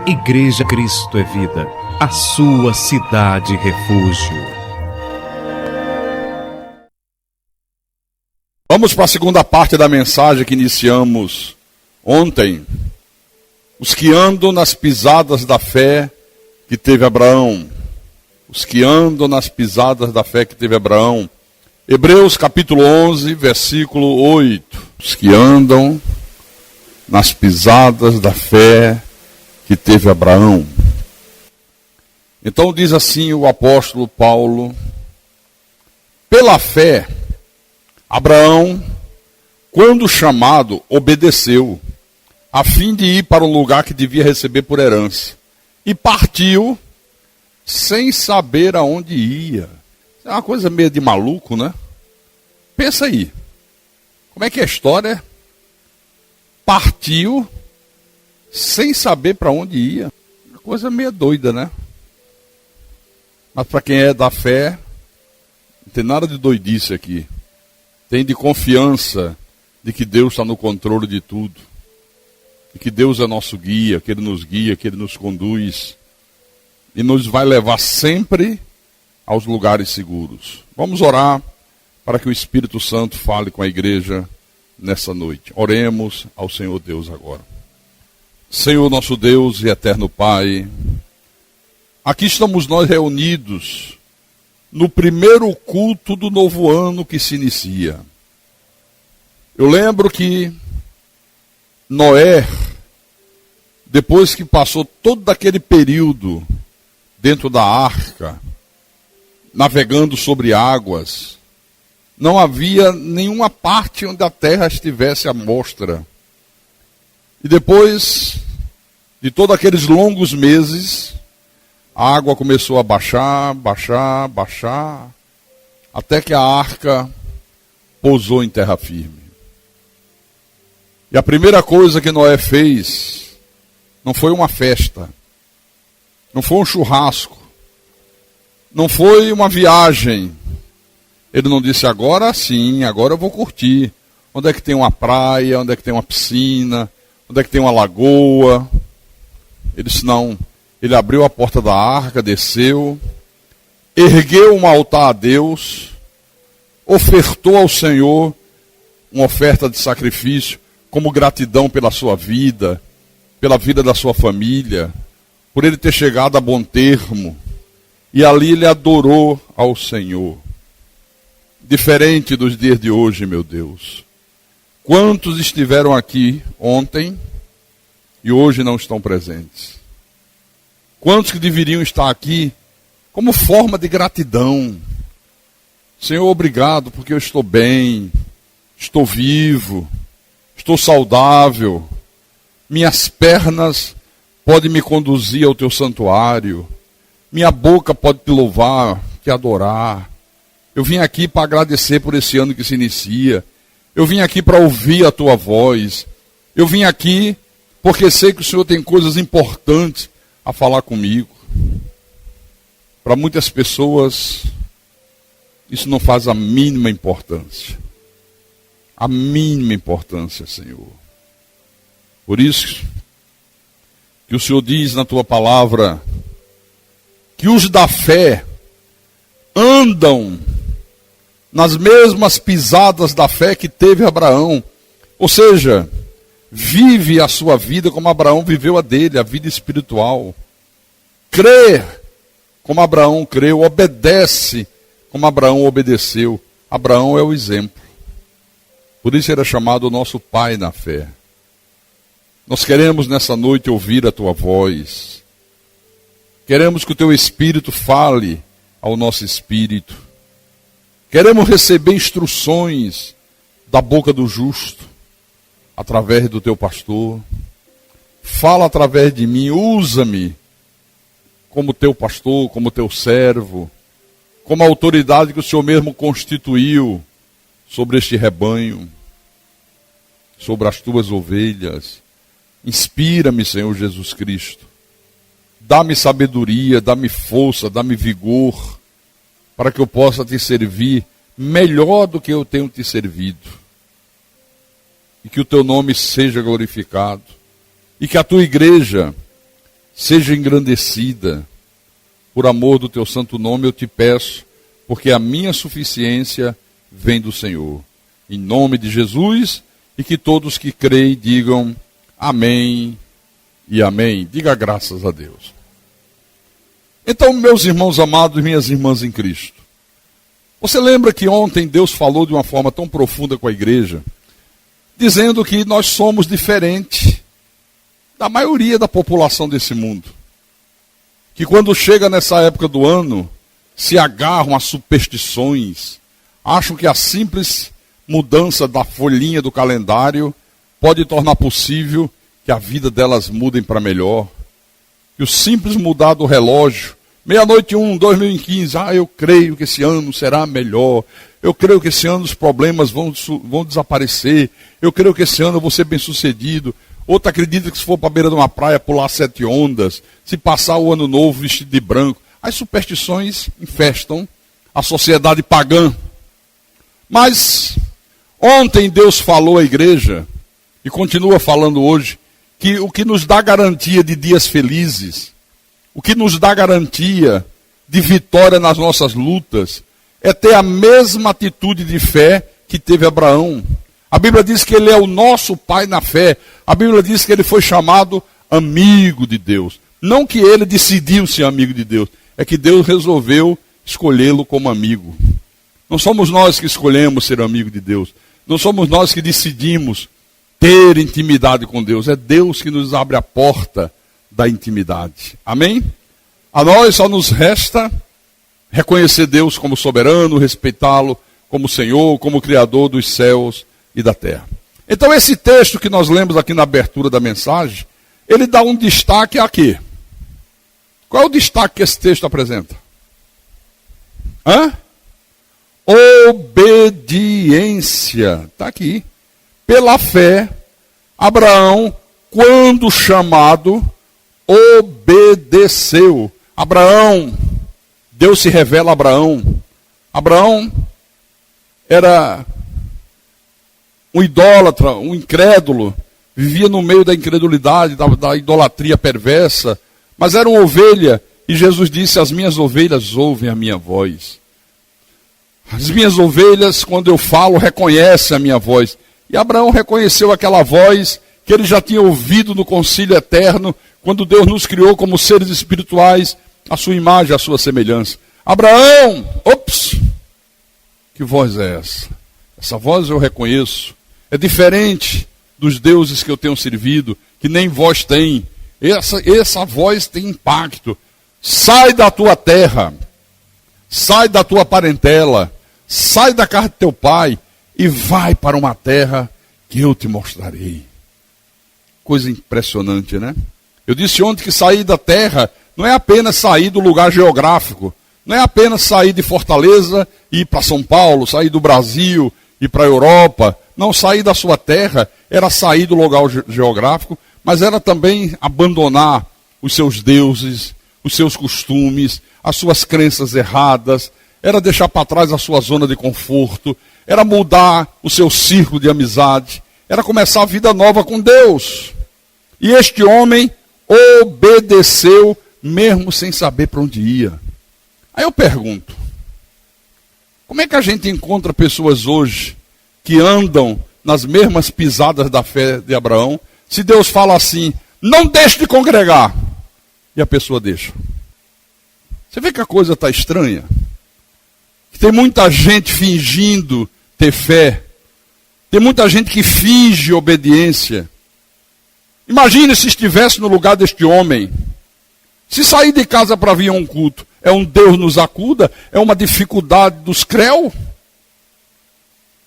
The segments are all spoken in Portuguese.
Igreja Cristo é Vida, a sua cidade refúgio. Vamos para a segunda parte da mensagem que iniciamos ontem. Os que andam nas pisadas da fé que teve Abraão. Os que andam nas pisadas da fé que teve Abraão. Hebreus capítulo 11, versículo 8. Os que andam nas pisadas da fé que teve Abraão. Então diz assim o apóstolo Paulo: pela fé, Abraão, quando chamado, obedeceu, a fim de ir para um lugar que devia receber por herança. E partiu sem saber aonde ia. É uma coisa meio de maluco, né? Pensa aí. Como é que é a história? Partiu sem saber para onde ia. Uma coisa meio doida, né? Mas para quem é da fé, não tem nada de doidice aqui. Tem de confiança de que Deus está no controle de tudo. E que Deus é nosso guia, que Ele nos guia, que Ele nos conduz. E nos vai levar sempre aos lugares seguros. Vamos orar para que o Espírito Santo fale com a igreja nessa noite. Oremos ao Senhor Deus agora. Senhor nosso Deus e eterno Pai, aqui estamos nós reunidos no primeiro culto do novo ano que se inicia. Eu lembro que Noé, depois que passou todo aquele período dentro da arca, navegando sobre águas, não havia nenhuma parte onde a terra estivesse à mostra. E depois de todos aqueles longos meses, a água começou a baixar, até que a arca pousou em terra firme. E a primeira coisa que Noé fez não foi uma festa, não foi um churrasco, não foi uma viagem. Ele não disse, agora sim, agora eu vou curtir. Onde é que tem uma praia, onde é que tem uma piscina, onde é que tem uma lagoa? Ele disse, não. Ele abriu a porta da arca, desceu, ergueu um altar a Deus, ofertou ao Senhor uma oferta de sacrifício, como gratidão pela sua vida, pela vida da sua família, por ele ter chegado a bom termo. E ali ele adorou ao Senhor. Diferente dos dias de hoje, meu Deus. Quantos estiveram aqui ontem e hoje não estão presentes? Quantos que deveriam estar aqui como forma de gratidão? Senhor, obrigado porque eu estou bem, estou vivo, estou saudável. Minhas pernas podem me conduzir ao teu santuário. Minha boca pode te louvar, te adorar. Eu vim aqui para agradecer por esse ano que se inicia. Eu vim aqui para ouvir a tua voz. Eu vim aqui porque sei que o Senhor tem coisas importantes a falar comigo. Para muitas pessoas, isso não faz a mínima importância. A mínima importância, Senhor. Por isso que o Senhor diz na tua palavra que os da fé andam nas mesmas pisadas da fé que teve Abraão. Ou seja, vive a sua vida como Abraão viveu a dele, a vida espiritual. Crê como Abraão creu, obedece como Abraão obedeceu. Abraão é o exemplo. Por isso ele é chamado o nosso pai na fé. Nós queremos nessa noite ouvir a tua voz. Queremos que o teu Espírito fale ao nosso espírito. Queremos receber instruções da boca do justo, através do teu pastor. Fala através de mim, usa-me como teu pastor, como teu servo, como a autoridade que o Senhor mesmo constituiu sobre este rebanho, sobre as tuas ovelhas. Inspira-me, Senhor Jesus Cristo. Dá-me sabedoria, dá-me força, dá-me vigor, para que eu possa te servir melhor do que eu tenho te servido. E que o teu nome seja glorificado. E que a tua igreja seja engrandecida. Por amor do teu santo nome eu te peço, porque a minha suficiência vem do Senhor. Em nome de Jesus, e que todos que creem digam amém e amém. Diga graças a Deus. Então, meus irmãos amados e minhas irmãs em Cristo, você lembra que ontem Deus falou de uma forma tão profunda com a igreja, dizendo que nós somos diferentes da maioria da população desse mundo. Que quando chega nessa época do ano, se agarram a superstições, acham que a simples mudança da folhinha do calendário pode tornar possível que a vida delas mudem para melhor. Que o simples mudar do relógio, 00:01, 2015, eu creio que esse ano será melhor. Eu creio que esse ano os problemas vão desaparecer. Eu creio que esse ano eu vou ser bem sucedido. Outro acredita que se for para a beira de uma praia pular 7 ondas, se passar o ano novo vestido de branco. As superstições infestam a sociedade pagã. Mas ontem Deus falou à igreja, e continua falando hoje, que o que nos dá garantia de dias felizes, o que nos dá garantia de vitória nas nossas lutas, é ter a mesma atitude de fé que teve Abraão. A Bíblia diz que ele é o nosso pai na fé. A Bíblia diz que ele foi chamado amigo de Deus. Não que ele decidiu ser amigo de Deus, é que Deus resolveu escolhê-lo como amigo. Não somos nós que escolhemos ser amigo de Deus. Não somos nós que decidimos ter intimidade com Deus. É Deus que nos abre a porta da intimidade. Amém? A nós só nos resta reconhecer Deus como soberano, respeitá-lo como Senhor, como Criador dos céus e da terra. Então esse texto que nós lemos aqui na abertura da mensagem, ele dá um destaque a quê? Qual é o destaque que esse texto apresenta? Obediência. Está aqui. Pela fé, Abraão, quando chamado, obedeceu. Deus se revela a Abraão. Abraão era um idólatra, um incrédulo, vivia no meio da incredulidade, da idolatria perversa, mas era uma ovelha, e Jesus disse: as minhas ovelhas ouvem a minha voz. As minhas ovelhas, quando eu falo, reconhecem a minha voz. E Abraão reconheceu aquela voz que ele já tinha ouvido no concílio eterno, quando Deus nos criou como seres espirituais, a sua imagem, a sua semelhança. Abraão, que voz é essa? Essa voz eu reconheço. É diferente dos deuses que eu tenho servido, que nem voz tem. Essa voz tem impacto. Sai da tua terra, sai da tua parentela, sai da casa de teu pai e vai para uma terra que eu te mostrarei. Coisa impressionante, né? Eu disse ontem que sair da terra não é apenas sair do lugar geográfico, não é apenas sair de Fortaleza e ir para São Paulo, sair do Brasil e ir para a Europa. Não, sair da sua terra era sair do lugar geográfico, mas era também abandonar os seus deuses, os seus costumes, as suas crenças erradas, era deixar para trás a sua zona de conforto, era mudar o seu círculo de amizade, era começar a vida nova com Deus. E este homem obedeceu mesmo sem saber para onde ia. Aí eu pergunto, como é que a gente encontra pessoas hoje que andam nas mesmas pisadas da fé de Abraão, se Deus fala assim: não deixe de congregar, e a pessoa deixa? Você vê que a coisa está estranha? Tem muita gente fingindo ter fé, tem muita gente que finge obediência. Imagine se estivesse no lugar deste homem. Se sair de casa para vir a um culto é um Deus nos acuda, é uma dificuldade dos creu.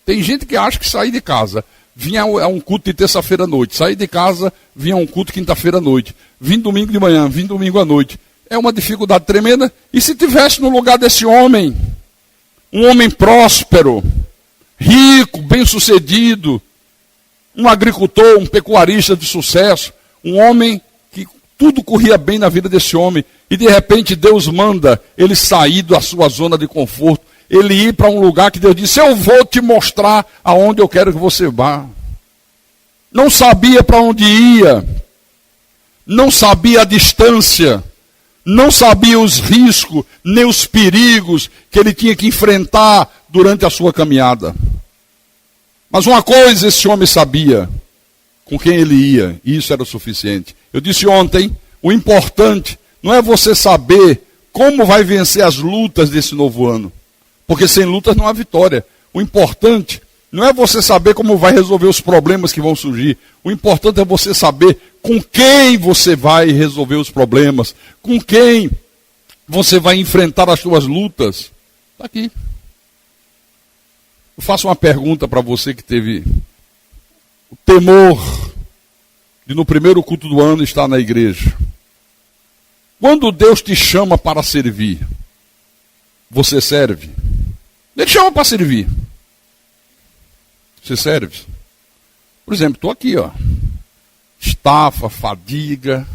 Tem gente que acha que sair de casa, vinha a um culto de terça-feira à noite, sair de casa, vinha a um culto quinta-feira à noite, vim domingo de manhã, vim domingo à noite. É uma dificuldade tremenda. E se tivesse no lugar desse homem, um homem próspero, rico, bem-sucedido, um agricultor, um pecuarista de sucesso, um homem que tudo corria bem na vida desse homem, e de repente Deus manda ele sair da sua zona de conforto, ele ir para um lugar que Deus disse: eu vou te mostrar aonde eu quero que você vá. Não sabia para onde ia, não sabia a distância, não sabia os riscos, nem os perigos que ele tinha que enfrentar durante a sua caminhada. Mas uma coisa esse homem sabia, com quem ele ia, e isso era o suficiente. Eu disse ontem, o importante não é você saber como vai vencer as lutas desse novo ano, porque sem lutas não há vitória. O importante não é você saber como vai resolver os problemas que vão surgir. O importante é você saber com quem você vai resolver os problemas, com quem você vai enfrentar as suas lutas. Está aqui. Eu faço uma pergunta para você que teve o temor de no primeiro culto do ano estar na igreja. Quando Deus te chama para servir, você serve? Ele te chama para servir. Você serve? Por exemplo, estou aqui, ó. Estafa, fadiga,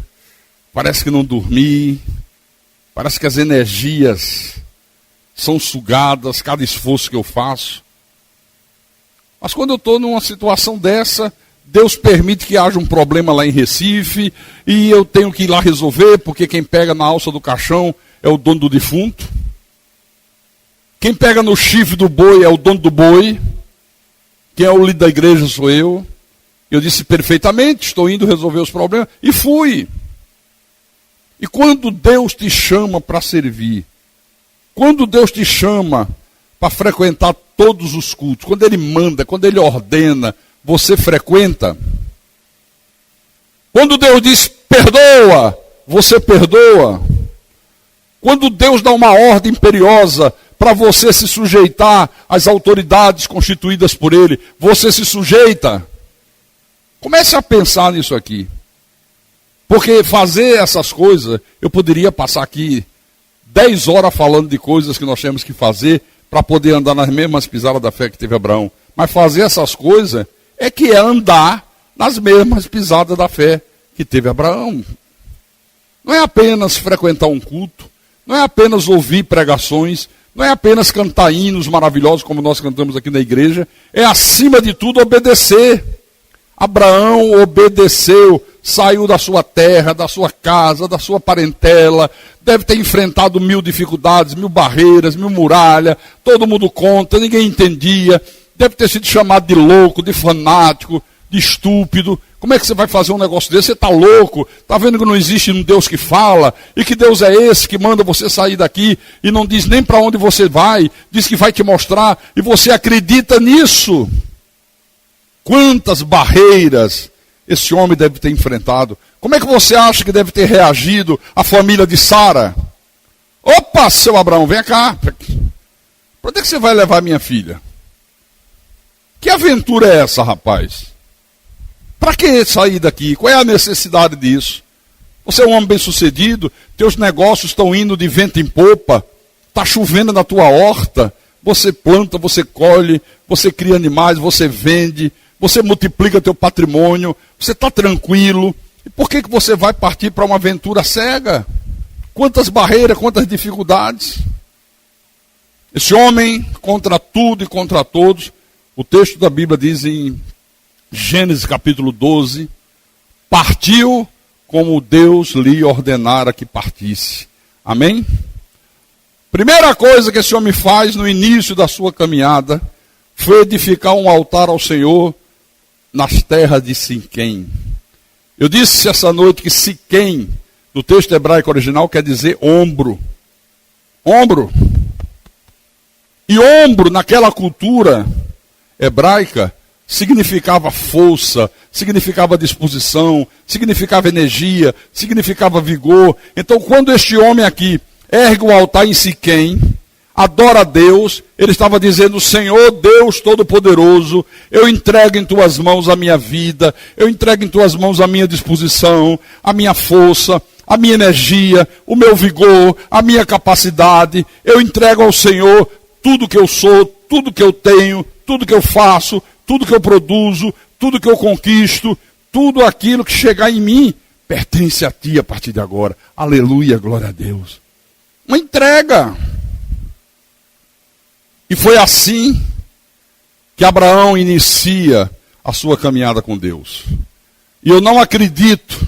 parece que não dormi, parece que as energias são sugadas, cada esforço que eu faço. Mas quando eu estou numa situação dessa, Deus permite que haja um problema lá em Recife, e eu tenho que ir lá resolver, porque quem pega na alça do caixão é o dono do defunto. Quem pega no chifre do boi é o dono do boi. Quem é o líder da igreja sou eu. Eu disse perfeitamente, estou indo resolver os problemas. E fui. E quando Deus te chama para servir, quando Deus te chama para frequentar todos os cultos, quando Ele manda, quando Ele ordena, você frequenta? Quando Deus diz perdoa, você perdoa? Quando Deus dá uma ordem imperiosa para você se sujeitar às autoridades constituídas por Ele, você se sujeita? Comece a pensar nisso aqui. Porque fazer essas coisas, eu poderia passar aqui 10 horas falando de coisas que nós temos que fazer para poder andar nas mesmas pisadas da fé que teve Abraão. Mas fazer essas coisas é que é andar nas mesmas pisadas da fé que teve Abraão. Não é apenas frequentar um culto, não é apenas ouvir pregações, não é apenas cantar hinos maravilhosos como nós cantamos aqui na igreja, é acima de tudo obedecer. Abraão obedeceu, saiu da sua terra, da sua casa, da sua parentela, deve ter enfrentado 1000 dificuldades, 1000 barreiras, 1000 muralhas, todo mundo conta, ninguém entendia, deve ter sido chamado de louco, de fanático, de estúpido. Como é que você vai fazer um negócio desse? Você está louco? Está vendo que não existe um Deus que fala? E que Deus é esse que manda você sair daqui e não diz nem para onde você vai, diz que vai te mostrar, e você acredita nisso? Quantas barreiras esse homem deve ter enfrentado? Como é que você acha que deve ter reagido a família de Sara? Opa, seu Abraão, vem cá. Para onde é que você vai levar minha filha? Que aventura é essa, rapaz? Para que sair daqui? Qual é a necessidade disso? Você é um homem bem-sucedido, teus negócios estão indo de vento em popa, está chovendo na tua horta, você planta, você colhe, você cria animais, você vende, você multiplica teu patrimônio, você está tranquilo. E por que você vai partir para uma aventura cega? Quantas barreiras, quantas dificuldades. Esse homem, contra tudo e contra todos, o texto da Bíblia diz em Gênesis capítulo 12, partiu como Deus lhe ordenara que partisse. Amém? Primeira coisa que esse homem faz no início da sua caminhada foi edificar um altar ao Senhor nas terras de Siquém. Eu disse essa noite que Siquém, no texto hebraico original, quer dizer ombro. Ombro. E ombro, naquela cultura hebraica, significava força, significava disposição, significava energia, significava vigor. Então, quando este homem aqui ergue o altar em Siquém, adora a Deus, ele estava dizendo: Senhor Deus Todo-Poderoso, eu entrego em tuas mãos a minha vida, eu entrego em tuas mãos a minha disposição, a minha força, a minha energia, o meu vigor, a minha capacidade. Eu entrego ao Senhor tudo que eu sou, tudo que eu tenho, tudo que eu faço, tudo que eu produzo, tudo que eu conquisto, tudo aquilo que chegar em mim, pertence a ti a partir de agora. Aleluia, glória a Deus. Uma entrega. E foi assim que Abraão inicia a sua caminhada com Deus. E eu não acredito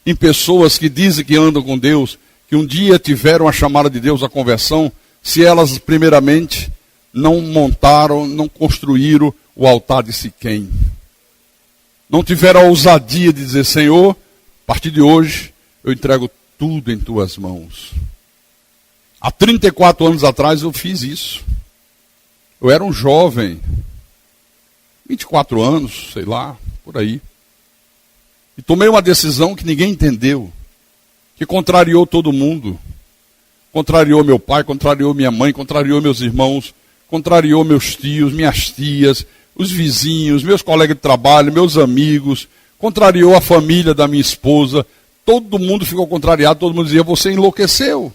em pessoas que dizem que andam com Deus, que um dia tiveram a chamada de Deus à conversão, se elas primeiramente não montaram, não construíram o altar de Siquém. Não tiveram a ousadia de dizer: Senhor, a partir de hoje eu entrego tudo em tuas mãos. Há 34 anos atrás eu fiz isso. Eu era um jovem, 24 anos, sei lá, por aí. E tomei uma decisão que ninguém entendeu, que contrariou todo mundo. Contrariou meu pai, contrariou minha mãe, contrariou meus irmãos, contrariou meus tios, minhas tias, os vizinhos, meus colegas de trabalho, meus amigos, contrariou a família da minha esposa. Todo mundo ficou contrariado, todo mundo dizia: você enlouqueceu.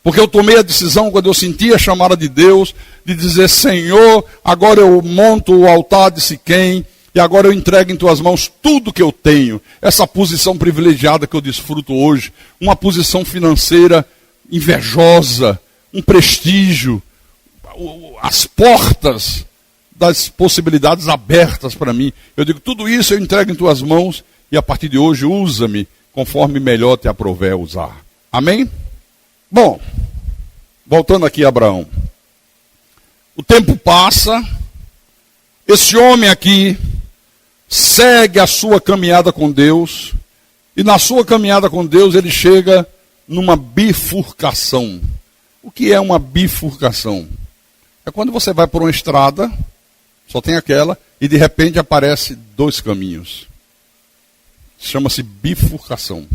Porque eu tomei a decisão, quando eu senti a chamada de Deus, de dizer: Senhor, agora eu monto o altar de Siquém, e agora eu entrego em tuas mãos tudo que eu tenho. Essa posição privilegiada que eu desfruto hoje, uma posição financeira invejosa, um prestígio, as portas das possibilidades abertas para mim. Eu digo: tudo isso eu entrego em tuas mãos, e a partir de hoje usa-me conforme melhor te aprouver usar. Amém? Bom, voltando aqui a Abraão. O tempo passa, esse homem aqui segue a sua caminhada com Deus, e na sua caminhada com Deus ele chega numa bifurcação. O que é uma bifurcação? É quando você vai por uma estrada, só tem aquela, e de repente aparece dois caminhos. Chama-se bifurcação.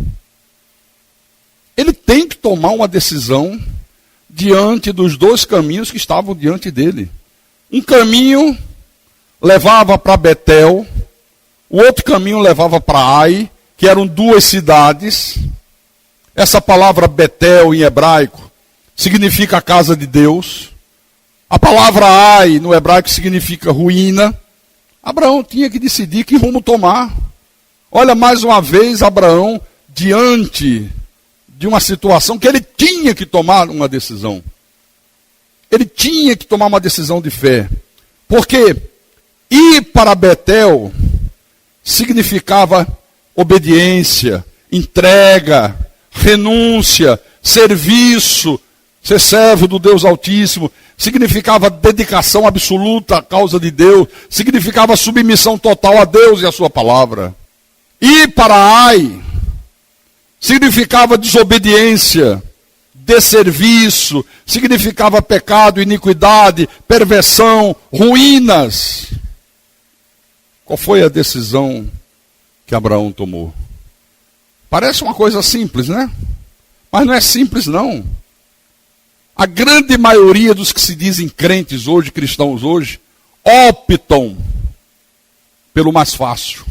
Ele tem que tomar uma decisão diante dos dois caminhos que estavam diante dele. Um caminho levava para Betel, o outro caminho levava para Ai, que eram duas cidades. Essa palavra Betel em hebraico significa a casa de Deus. A palavra Ai no hebraico significa ruína. Abraão tinha que decidir que rumo tomar. Olha, mais uma vez Abraão diante de uma situação que ele tinha que tomar uma decisão. Ele tinha que tomar uma decisão de fé. Porque ir para Betel significava obediência, entrega, renúncia, serviço, ser servo do Deus Altíssimo. Significava dedicação absoluta à causa de Deus. Significava submissão total a Deus e a sua palavra. Ir para Ai significava desobediência, desserviço, significava pecado, iniquidade, perversão, ruínas. Qual foi a decisão que Abraão tomou? Parece uma coisa simples, né? Mas não é simples, não. A grande maioria dos que se dizem crentes hoje, cristãos hoje, optam pelo mais fácil.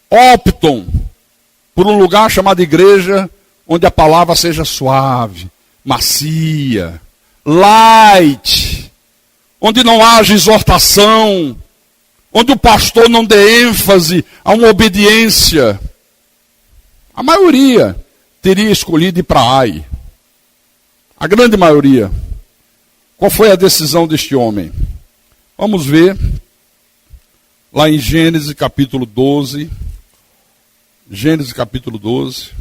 Optam por um lugar chamado igreja, onde a palavra seja suave, macia, light, onde não haja exortação, onde o pastor não dê ênfase a uma obediência. A maioria teria escolhido ir para Ai. A grande maioria. Qual foi a decisão deste homem? Vamos ver lá em Gênesis capítulo 12. Gênesis capítulo 12,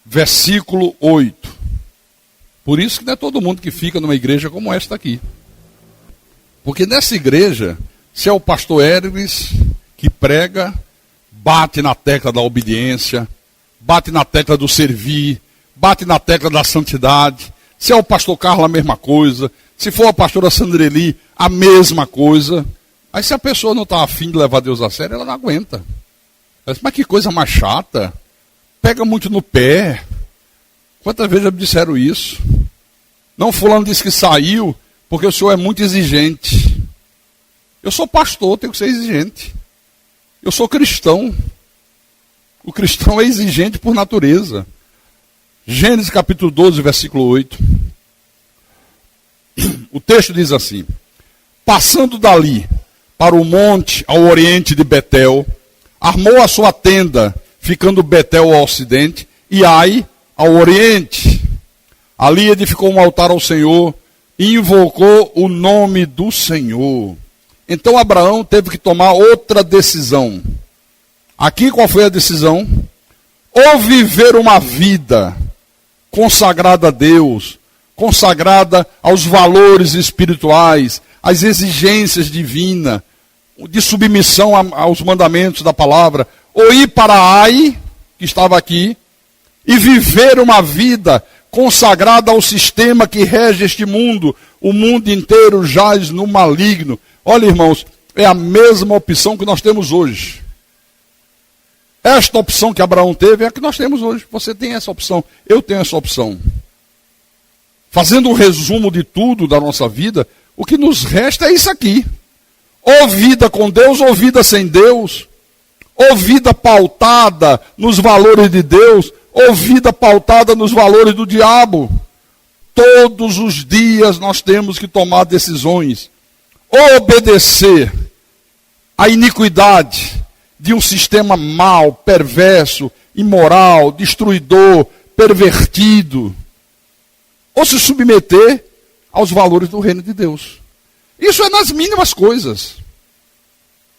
versículo 8. Por isso que não é todo mundo que fica numa igreja como esta aqui. Porque nessa igreja, se é o pastor Hermes que prega, bate na tecla da obediência, bate na tecla do servir, bate na tecla da santidade. Se é o pastor Carlos, a mesma coisa. Se for a pastora Sandreli, a mesma coisa. Aí se a pessoa não está afim de levar Deus a sério, ela não aguenta. Mas que coisa mais chata. Pega muito no pé. Quantas vezes já me disseram isso? Não, fulano disse que saiu porque o senhor é muito exigente. Eu sou pastor, tenho que ser exigente. Eu sou cristão. O cristão é exigente por natureza. Gênesis capítulo 12, versículo 8. O texto diz assim: passando dali para o monte ao oriente de Betel, armou a sua tenda, ficando Betel ao ocidente e Ai ao oriente. Ali edificou um altar ao Senhor e invocou o nome do Senhor. Então Abraão teve que tomar outra decisão. Aqui qual foi a decisão? Ou viver uma vida consagrada a Deus, consagrada aos valores espirituais, às exigências divinas, de submissão aos mandamentos da palavra, ou ir para Ai, que estava aqui, e viver uma vida consagrada ao sistema que rege este mundo. O mundo inteiro jaz no maligno. Olha, irmãos, é a mesma opção que nós temos hoje. Esta opção que Abraão teve é a que nós temos hoje. Você tem essa opção, eu tenho essa opção. Fazendo um resumo de tudo da nossa vida, o que nos resta é isso aqui. Ou vida com Deus, ou vida sem Deus. Ou vida pautada nos valores de Deus, ou vida pautada nos valores do diabo. Todos os dias nós temos que tomar decisões. Ou obedecer à iniquidade de um sistema mau, perverso, imoral, destruidor, pervertido, ou se submeter aos valores do reino de Deus. Isso é nas mínimas coisas.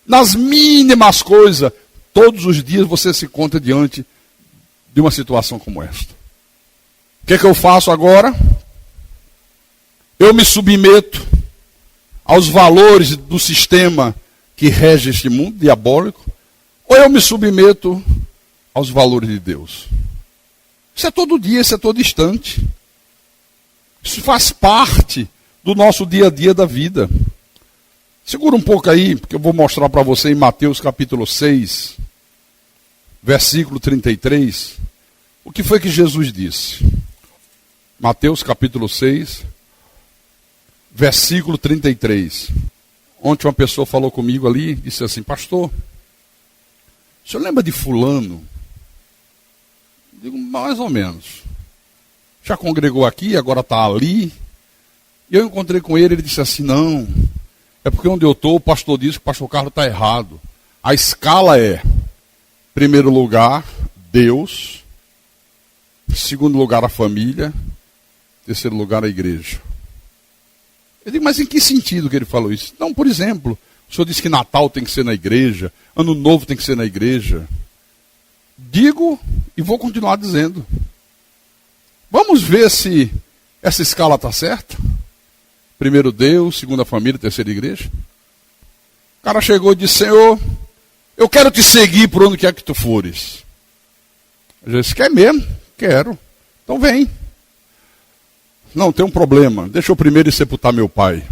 Nas mínimas coisas, todos os dias você se encontra diante de uma situação como esta. O que é que eu faço agora? Eu me submeto aos valores do sistema que rege este mundo diabólico, ou eu me submeto aos valores de Deus? Isso é todo dia, isso é todo instante. Isso faz parte do nosso dia a dia da vida. Segura um pouco aí, porque eu vou mostrar para você em Mateus capítulo 6, versículo 33, o que foi que Jesus disse. Mateus capítulo 6, versículo 33. Ontem uma pessoa falou comigo ali, disse assim: pastor, o senhor lembra de fulano? Digo, mais ou menos. Já congregou aqui, agora está ali. E eu encontrei com ele, ele disse assim: não, é porque onde eu estou, o pastor disse que o pastor Carlos está errado. A escala é, primeiro lugar, Deus. Segundo lugar, a família. Terceiro lugar, a igreja. Eu digo, mas em que sentido que ele falou isso? Não, por exemplo, o senhor disse que Natal tem que ser na igreja, Ano Novo tem que ser na igreja. Digo e vou continuar dizendo. Vamos ver se essa escala está certa? Primeiro Deus, segunda família, terceira igreja. O cara chegou e disse: Senhor, eu quero te seguir por onde quer que tu fores. Eu disse: quer mesmo? Quero. Então vem. Não, tem um problema. Deixa eu primeiro ir sepultar meu pai.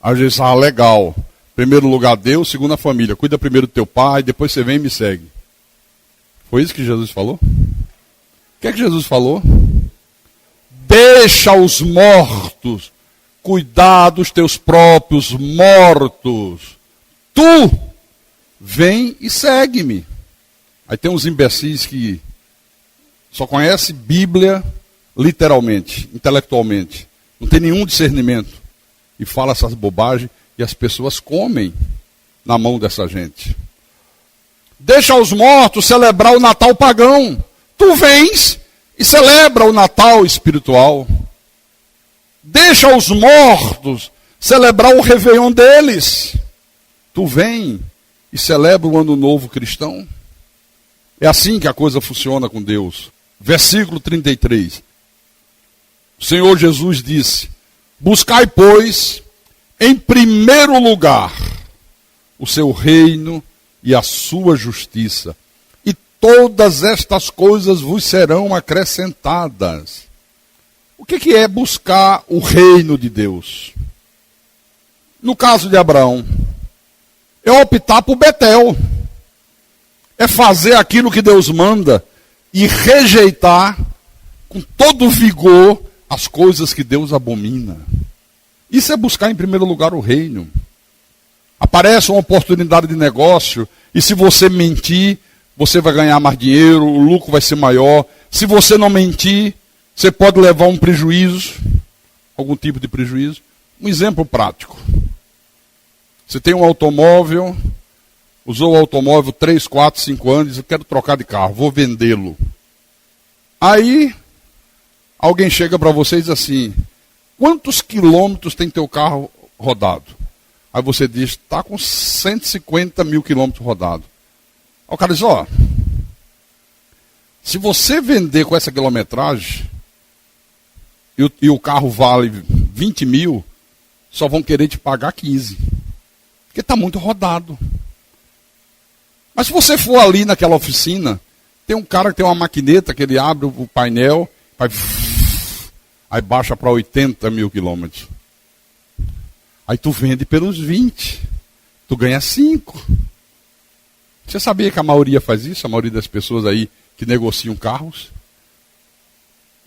Aí eu disse: legal. Primeiro lugar Deus, segunda família. Cuida primeiro do teu pai, depois você vem e me segue. Foi isso que Jesus falou? O que é que Jesus falou? Deixa os mortos cuidar dos teus próprios mortos. Tu vem e segue-me. Aí tem uns imbecis que só conhecem Bíblia literalmente, intelectualmente. Não tem nenhum discernimento. E fala essas bobagens e as pessoas comem na mão dessa gente. Deixa os mortos celebrar o Natal pagão. Tu vens e celebra o Natal espiritual. Deixa os mortos celebrar o Réveillon deles. Tu vem e celebra o Ano Novo cristão. É assim que a coisa funciona com Deus. Versículo 33. O Senhor Jesus disse: buscai, pois, em primeiro lugar o seu reino e a sua justiça, e todas estas coisas vos serão acrescentadas. O que é buscar o reino de Deus? No caso de Abraão, é optar por Betel. É fazer aquilo que Deus manda e rejeitar com todo vigor as coisas que Deus abomina. Isso é buscar em primeiro lugar o reino. Aparece uma oportunidade de negócio e se você mentir, você vai ganhar mais dinheiro, o lucro vai ser maior. Se você não mentir, você pode levar um prejuízo, algum tipo de prejuízo. Um exemplo prático. Você tem um automóvel, usou o automóvel 3, 4, 5 anos, diz: eu quero trocar de carro, vou vendê-lo. Aí, alguém chega para você e diz assim: quantos quilômetros tem teu carro rodado? Aí você diz: está com 150 mil quilômetros rodado. O cara diz, se você vender com essa quilometragem e o carro vale 20 mil, só vão querer te pagar 15. Porque está muito rodado. Mas se você for ali naquela oficina, tem um cara que tem uma maquineta que ele abre o painel, aí baixa para 80 mil quilômetros. Aí tu vende pelos 20. Tu ganha 5. Você sabia que a maioria faz isso? A maioria das pessoas aí que negociam carros?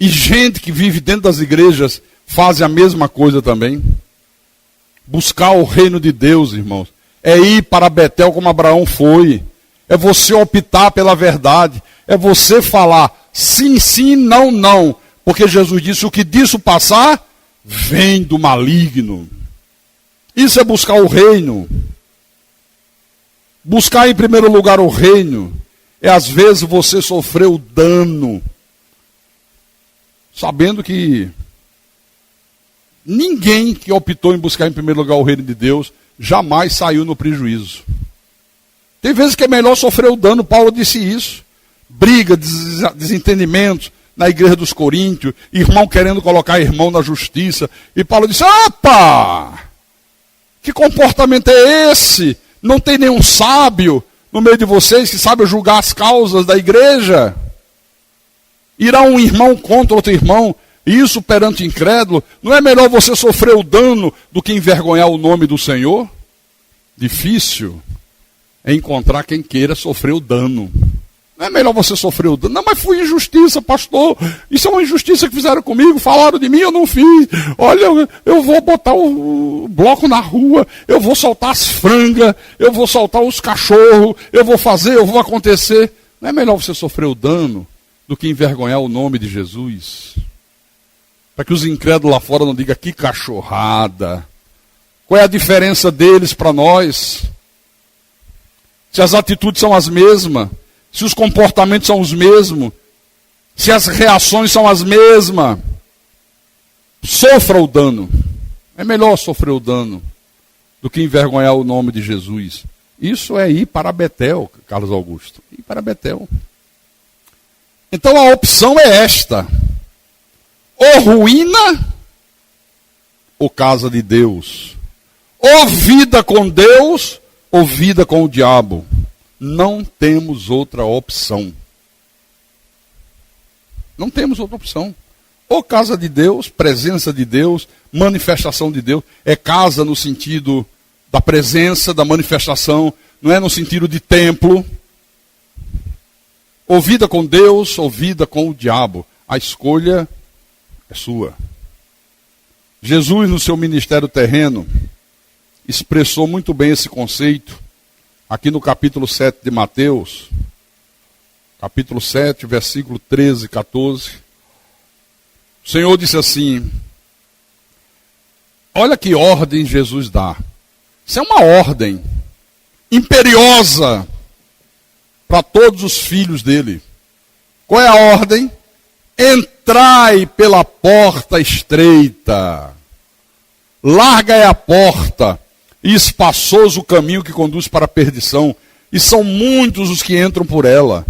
E gente que vive dentro das igrejas faz a mesma coisa também. Buscar o reino de Deus, irmãos, é ir para Betel como Abraão foi. É você optar pela verdade. É você falar sim, sim, não, não. Porque Jesus disse, o que disso passar, vem do maligno. Isso é buscar o reino. Buscar em primeiro lugar o reino é às vezes você sofrer o dano, sabendo que ninguém que optou em buscar em primeiro lugar o reino de Deus jamais saiu no prejuízo. Tem vezes que é melhor sofrer o dano, Paulo disse isso. Briga, desentendimentos na igreja dos Coríntios, irmão querendo colocar irmão na justiça. E Paulo disse, opa! Que comportamento é esse? Não tem nenhum sábio no meio de vocês que sabe julgar as causas da igreja? Irá um irmão contra outro irmão, isso perante incrédulo? Não é melhor você sofrer o dano do que envergonhar o nome do Senhor? Difícil é encontrar quem queira sofrer o dano. Não é melhor você sofrer o dano? Não, mas foi injustiça, pastor. Isso é uma injustiça que fizeram comigo. Falaram de mim, eu não fiz. Olha, eu vou botar o bloco na rua. Eu vou soltar as frangas. Eu vou soltar os cachorros. Eu vou fazer, eu vou acontecer. Não é melhor você sofrer o dano do que envergonhar o nome de Jesus? Para que os incrédulos lá fora não digam, que cachorrada. Qual é a diferença deles para nós? Se as atitudes são as mesmas, se os comportamentos são os mesmos, se as reações são as mesmas, sofra o dano. É melhor sofrer o dano do que envergonhar o nome de Jesus. Isso é ir para Betel, Carlos Augusto. Ir para Betel. Então a opção é esta: ou ruína, ou casa de Deus. Ou vida com Deus, ou vida com o diabo. Não temos outra opção. Não temos outra opção. Ou casa de Deus, presença de Deus, manifestação de Deus. É casa no sentido da presença, da manifestação, não é no sentido de templo. Ou vida com Deus, ou vida com o diabo. A escolha é sua. Jesus, no seu ministério terreno, expressou muito bem esse conceito. Aqui no capítulo 7 de Mateus, capítulo 7, versículo 13 e 14, o Senhor disse assim, olha que ordem Jesus dá. Isso é uma ordem imperiosa para todos os filhos dele. Qual é a ordem? Entrai pela porta estreita. Larga é a porta e espaçoso o caminho que conduz para a perdição, e são muitos os que entram por ela.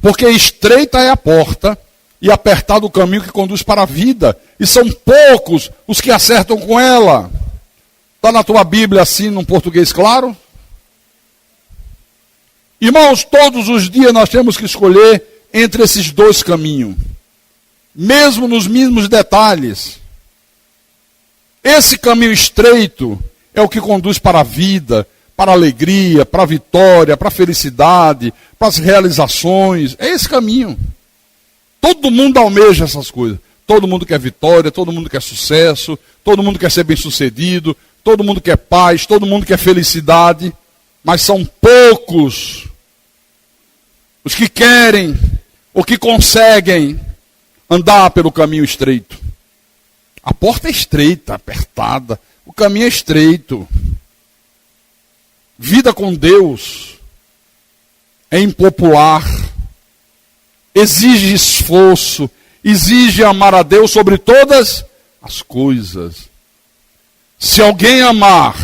Porque estreita é a porta, e apertado o caminho que conduz para a vida, e são poucos os que acertam com ela. Está na tua Bíblia assim, num português claro? Irmãos, todos os dias nós temos que escolher entre esses dois caminhos, mesmo nos mínimos detalhes. Esse caminho estreito é o que conduz para a vida, para a alegria, para a vitória, para a felicidade, para as realizações. É esse caminho. Todo mundo almeja essas coisas. Todo mundo quer vitória, todo mundo quer sucesso, todo mundo quer ser bem-sucedido, todo mundo quer paz, todo mundo quer felicidade. Mas são poucos os que querem ou que conseguem andar pelo caminho estreito. A porta é estreita, apertada. O caminho é estreito. Vida com Deus é impopular. Exige esforço. Exige amar a Deus sobre todas as coisas. Se alguém amar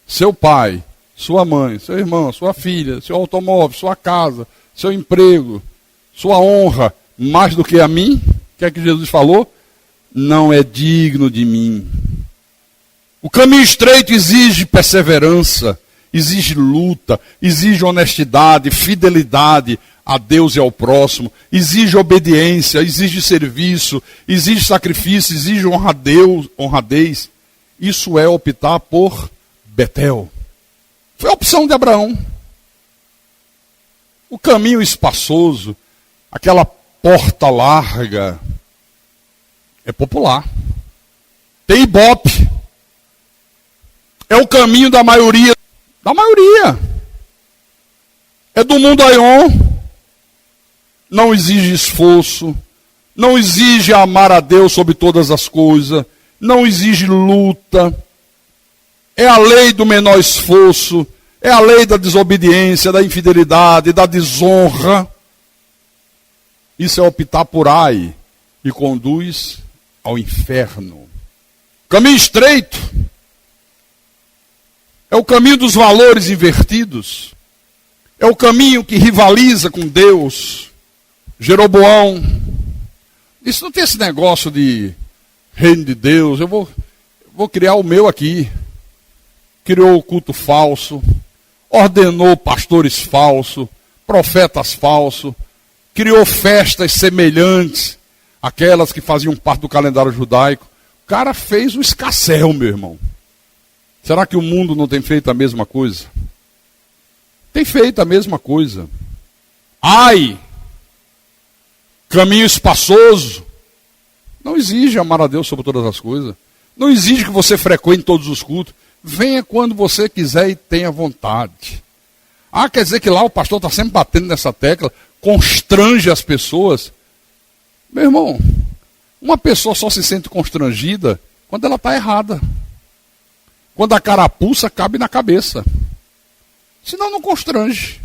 seu pai, sua mãe, seu irmão, sua filha, seu automóvel, sua casa, seu emprego, sua honra, mais do que a mim, o que é que Jesus falou? Não é digno de mim. O caminho estreito exige perseverança, exige luta, exige honestidade, fidelidade a Deus e ao próximo, exige obediência, exige serviço, exige sacrifício, exige honradez. Isso é optar por Betel. Foi a opção de Abraão. O caminho espaçoso, aquela porta larga, é popular. Tem ibope. É o caminho da maioria. Da maioria. É do mundaion. Não exige esforço. Não exige amar a Deus sobre todas as coisas. Não exige luta. É a lei do menor esforço. É a lei da desobediência, da infidelidade, da desonra. Isso é optar por Ai e conduz ao inferno. Caminho estreito é o caminho dos valores invertidos. É o caminho que rivaliza com Deus. Jeroboão. Isso não tem esse negócio de reino de Deus. Eu vou criar o meu aqui. Criou o culto falso. Ordenou pastores falsos. Profetas falsos. Criou festas semelhantes àquelas que faziam parte do calendário judaico. O cara fez o escarcéu, meu irmão. Será que o mundo não tem feito a mesma coisa? Tem feito a mesma coisa. Ai! Caminho espaçoso. Não exige amar a Deus sobre todas as coisas. Não exige que você frequente todos os cultos. Venha quando você quiser e tenha vontade. Ah, quer dizer que lá o pastor está sempre batendo nessa tecla, constrange as pessoas. Meu irmão, uma pessoa só se sente constrangida quando ela está errada. Quando a carapuça cabe na cabeça. Senão não constrange.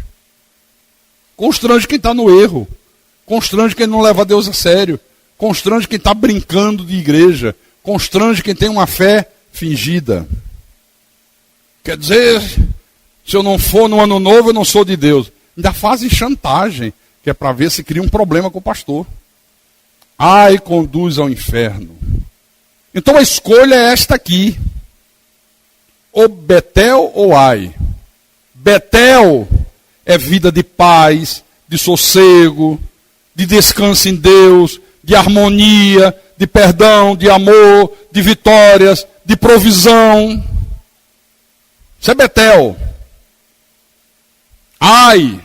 Constrange quem está no erro. Constrange quem não leva Deus a sério. Constrange quem está brincando de igreja. Constrange quem tem uma fé fingida. Quer dizer, se eu não for no ano novo, eu não sou de Deus. Ainda fazem chantagem, que é para ver se cria um problema com o pastor. Ai, conduz ao inferno. Então a escolha é esta aqui. Ou Betel ou Ai. Betel é vida de paz, de sossego, de descanso em Deus, de harmonia, de perdão, de amor, de vitórias, de provisão. Isso é Betel. Ai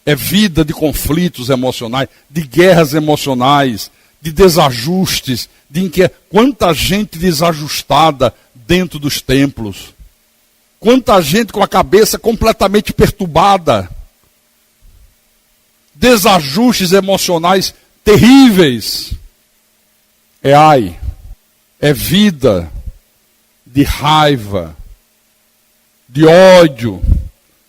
é vida de conflitos emocionais, de guerras emocionais, de desajustes, quanta gente desajustada dentro dos templos. Quanta gente com a cabeça completamente perturbada. Desajustes emocionais terríveis. É ai. É vida de raiva, de ódio,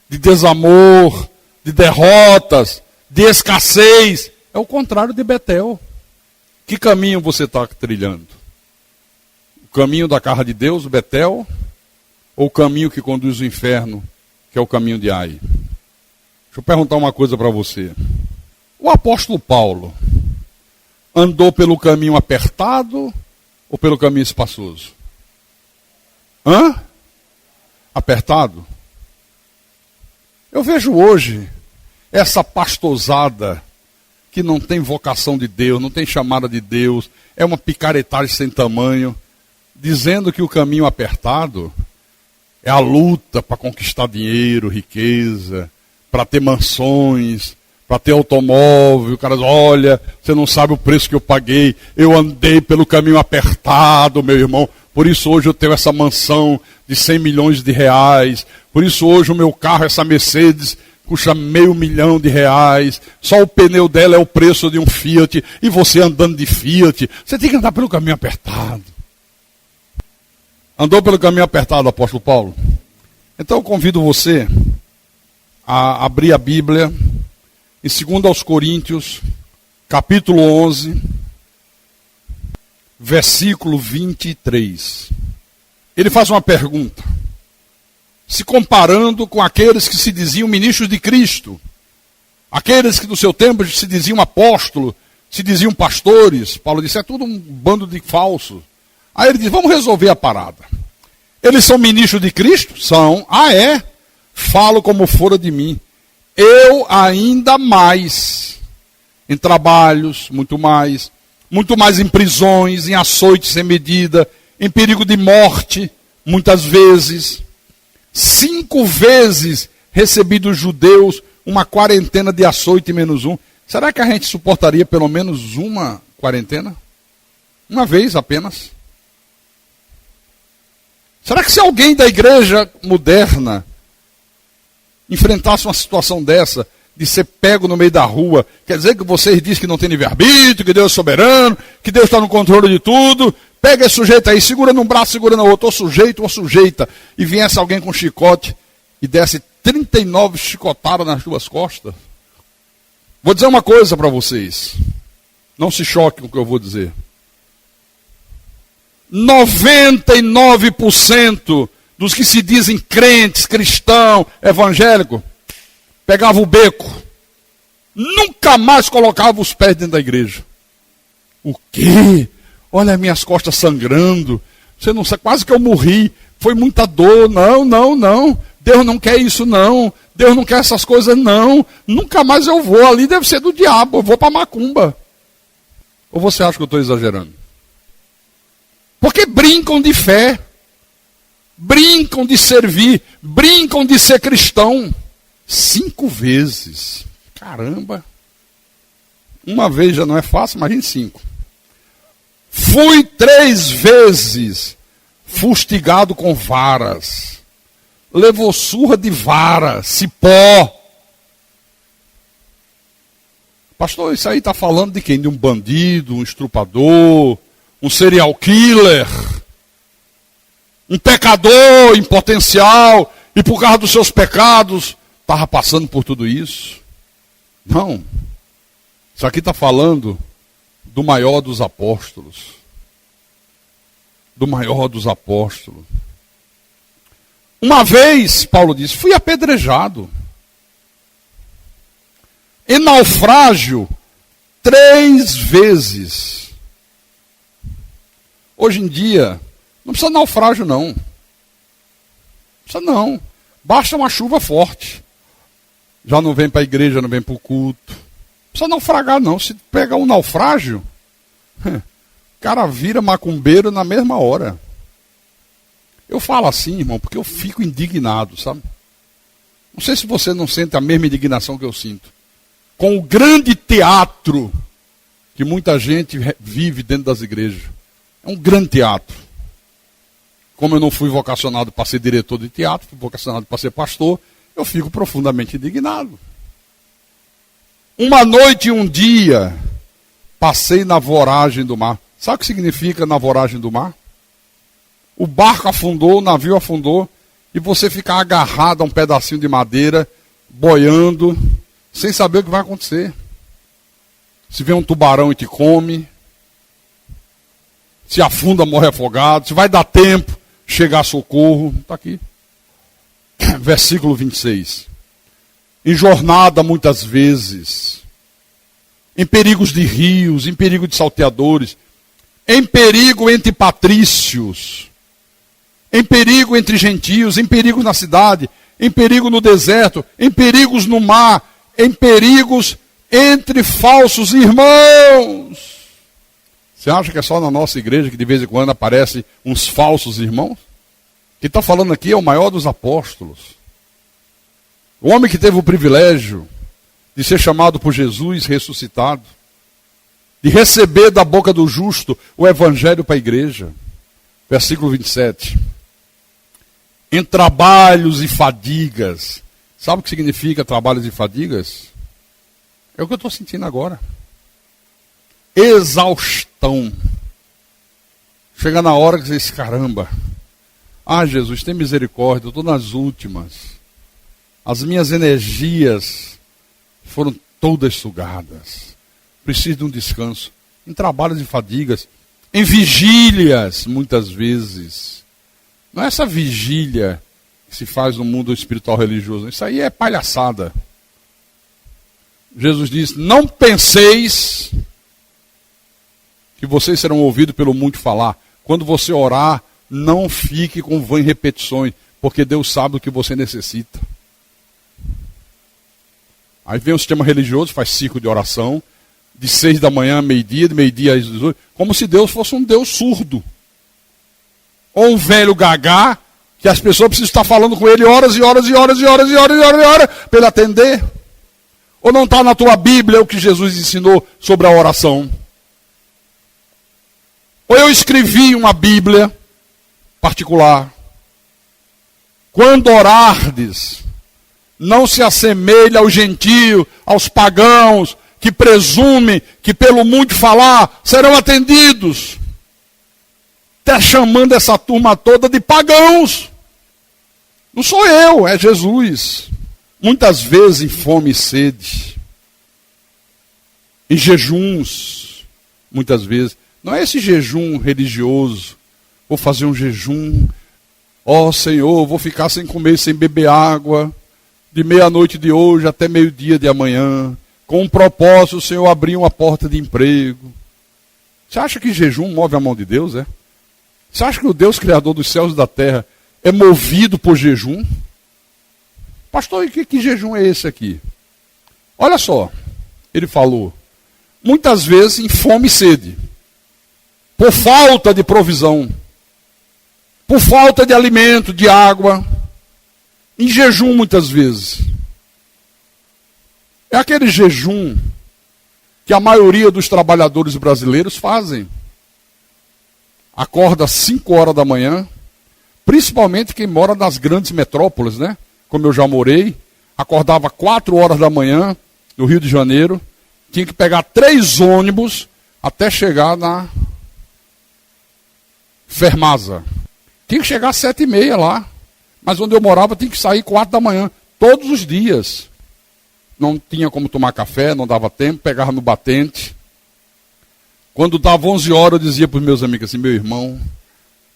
de desamor, de derrotas, de escassez. É o contrário de Betel. Que caminho você está trilhando? O caminho da casa de Deus, Betel, ou o caminho que conduz ao inferno, que é o caminho de Ai? Deixa eu perguntar uma coisa para você. O apóstolo Paulo andou pelo caminho apertado ou pelo caminho espaçoso? Apertado? Eu vejo hoje essa pastosada que não tem vocação de Deus, não tem chamada de Deus, é uma picaretagem sem tamanho, dizendo que o caminho apertado é a luta para conquistar dinheiro, riqueza, para ter mansões, para ter automóvel. O cara diz, olha, você não sabe o preço que eu paguei, eu andei pelo caminho apertado, meu irmão, por isso hoje eu tenho essa mansão de 100 milhões de reais, por isso hoje o meu carro, essa Mercedes, custa R$500 mil, só o pneu dela é o preço de um Fiat, e você andando de Fiat, você tem que andar pelo caminho apertado. Andou pelo caminho apertado, apóstolo Paulo? Então eu convido você a abrir a Bíblia em 2 Coríntios, capítulo 11, versículo 23. Ele faz uma pergunta. se comparando com aqueles que se diziam ministros de Cristo, aqueles que no seu tempo se diziam apóstolos, se diziam pastores. Paulo disse, é tudo um bando de falsos. Aí ele diz, vamos resolver a parada. Eles são ministros de Cristo? São. Ah, é? Falo como fora de mim. Eu ainda mais. Em trabalhos, muito mais em prisões, em açoites sem medida, em perigo de morte, muitas vezes. 5 vezes recebi dos judeus uma quarentena de açoite menos um. Será que a gente suportaria pelo menos uma quarentena? Uma vez apenas? Será que se alguém da igreja moderna enfrentasse uma situação dessa, de ser pego no meio da rua, quer dizer que vocês dizem que não tem livre-arbítrio, que Deus é soberano, que Deus está no controle de tudo, pega esse sujeito aí, segura num braço, segura no outro, ou sujeito ou sujeita, e viesse alguém com chicote e desse 39 chicotadas nas duas costas? Vou dizer uma coisa para vocês, não se choquem com o que eu vou dizer. 99% dos que se dizem crentes, cristão, evangélico, pegava o beco, nunca mais colocava os pés dentro da igreja. O quê? Olha as minhas costas sangrando, você não sabe, quase que eu morri, foi muita dor. Não, Deus não quer isso não, Deus não quer essas coisas não, nunca mais eu vou, ali deve ser do diabo, eu vou para macumba. Ou você acha que eu estou exagerando? Porque brincam de fé, brincam de servir, brincam de ser cristão. 5 vezes. Caramba. Uma vez já não é fácil, imagine 5. Fui 3 vezes fustigado com varas. Levou surra de vara, cipó. Pastor, isso aí está falando de quem? De um bandido, um estrupador, um serial killer, um pecador em potencial, e por causa dos seus pecados estava passando por tudo isso? Não. Isso aqui está falando do maior dos apóstolos. Do maior dos apóstolos. Uma vez, Paulo disse, fui apedrejado. Em naufrágio, 3 vezes. Hoje em dia, não precisa de naufrágio não. Não precisa não. Basta uma chuva forte. Já não vem para a igreja, não vem para o culto. Não precisa naufragar não. Se pegar um naufrágio, o cara vira macumbeiro na mesma hora. Eu falo assim, irmão, porque eu fico indignado, sabe? Não sei se você não sente a mesma indignação que eu sinto. Com o grande teatro que muita gente vive dentro das igrejas. É um grande teatro. Como eu não fui vocacionado para ser diretor de teatro, fui vocacionado para ser pastor, eu fico profundamente indignado. Uma noite e um dia, passei na voragem do mar. Sabe o que significa na voragem do mar? O barco afundou, o navio afundou, e você fica agarrado a um pedacinho de madeira, boiando, sem saber o que vai acontecer. Se vem um tubarão e te come, se afunda, morre afogado, se vai dar tempo, chegar socorro. Está aqui. Versículo 26. Em jornada muitas vezes, em perigos de rios, em perigo de salteadores, em perigo entre patrícios, em perigo entre gentios, em perigo na cidade, em perigo no deserto, em perigos no mar, em perigos entre falsos irmãos. Você acha que é só na nossa igreja que de vez em quando aparecem uns falsos irmãos? Quem está falando aqui é o maior dos apóstolos. O homem que teve o privilégio de ser chamado por Jesus ressuscitado, de receber da boca do justo o evangelho para a igreja. Versículo 27. Em trabalhos e fadigas. Sabe o que significa trabalhos e fadigas? É o que eu estou sentindo agora. Exaustão. Chega na hora que você diz, caramba. Ah, Jesus, tem misericórdia, eu estou nas últimas. As minhas energias foram todas sugadas. Preciso de um descanso. Em trabalhos e fadigas. Em vigílias, muitas vezes. Não é essa vigília que se faz no mundo espiritual religioso. Isso aí é palhaçada. Jesus disse: não penseis que vocês serão ouvidos pelo muito falar. Quando você orar, não fique com vãs repetições, porque Deus sabe o que você necessita. Aí vem o sistema religioso, faz ciclo de oração, de 6 da manhã a meio-dia, de meio-dia às 18, como se Deus fosse um Deus surdo. Ou um velho gagá, que as pessoas precisam estar falando com ele horas e horas e horas e horas e horas e horas, e horas para ele atender. Ou não está na tua Bíblia o que Jesus ensinou sobre a oração? Ou eu escrevi uma Bíblia particular. Quando orardes, não se assemelhe ao gentio, aos pagãos, que presumem que pelo muito falar serão atendidos. Está chamando essa turma toda de pagãos. Não sou eu, é Jesus. Muitas vezes em fome e sede, em jejuns, muitas vezes. Não é esse jejum religioso, vou fazer um jejum, ó Senhor, vou ficar sem comer, sem beber água, de meia-noite de hoje até meio-dia de amanhã, com um propósito, o Senhor abrir uma porta de emprego. Você acha que jejum move a mão de Deus, é? Você acha que o Deus Criador dos céus e da terra é movido por jejum? Pastor, e que jejum é esse aqui? Olha só, ele falou, muitas vezes em fome e sede, por falta de provisão, por falta de alimento, de água, em jejum muitas vezes. É aquele jejum que a maioria dos trabalhadores brasileiros fazem. Acorda às 5 horas da manhã, principalmente quem mora nas grandes metrópoles, né? Como eu já morei, acordava 4 horas da manhã no Rio de Janeiro, tinha que pegar 3 ônibus até chegar na Fermaza. Tinha que chegar às 7h30 lá, mas onde eu morava tinha que sair 4 da manhã, todos os dias. Não tinha como tomar café, não dava tempo, pegava no batente. Quando dava 11 horas eu dizia para os meus amigos assim, meu irmão,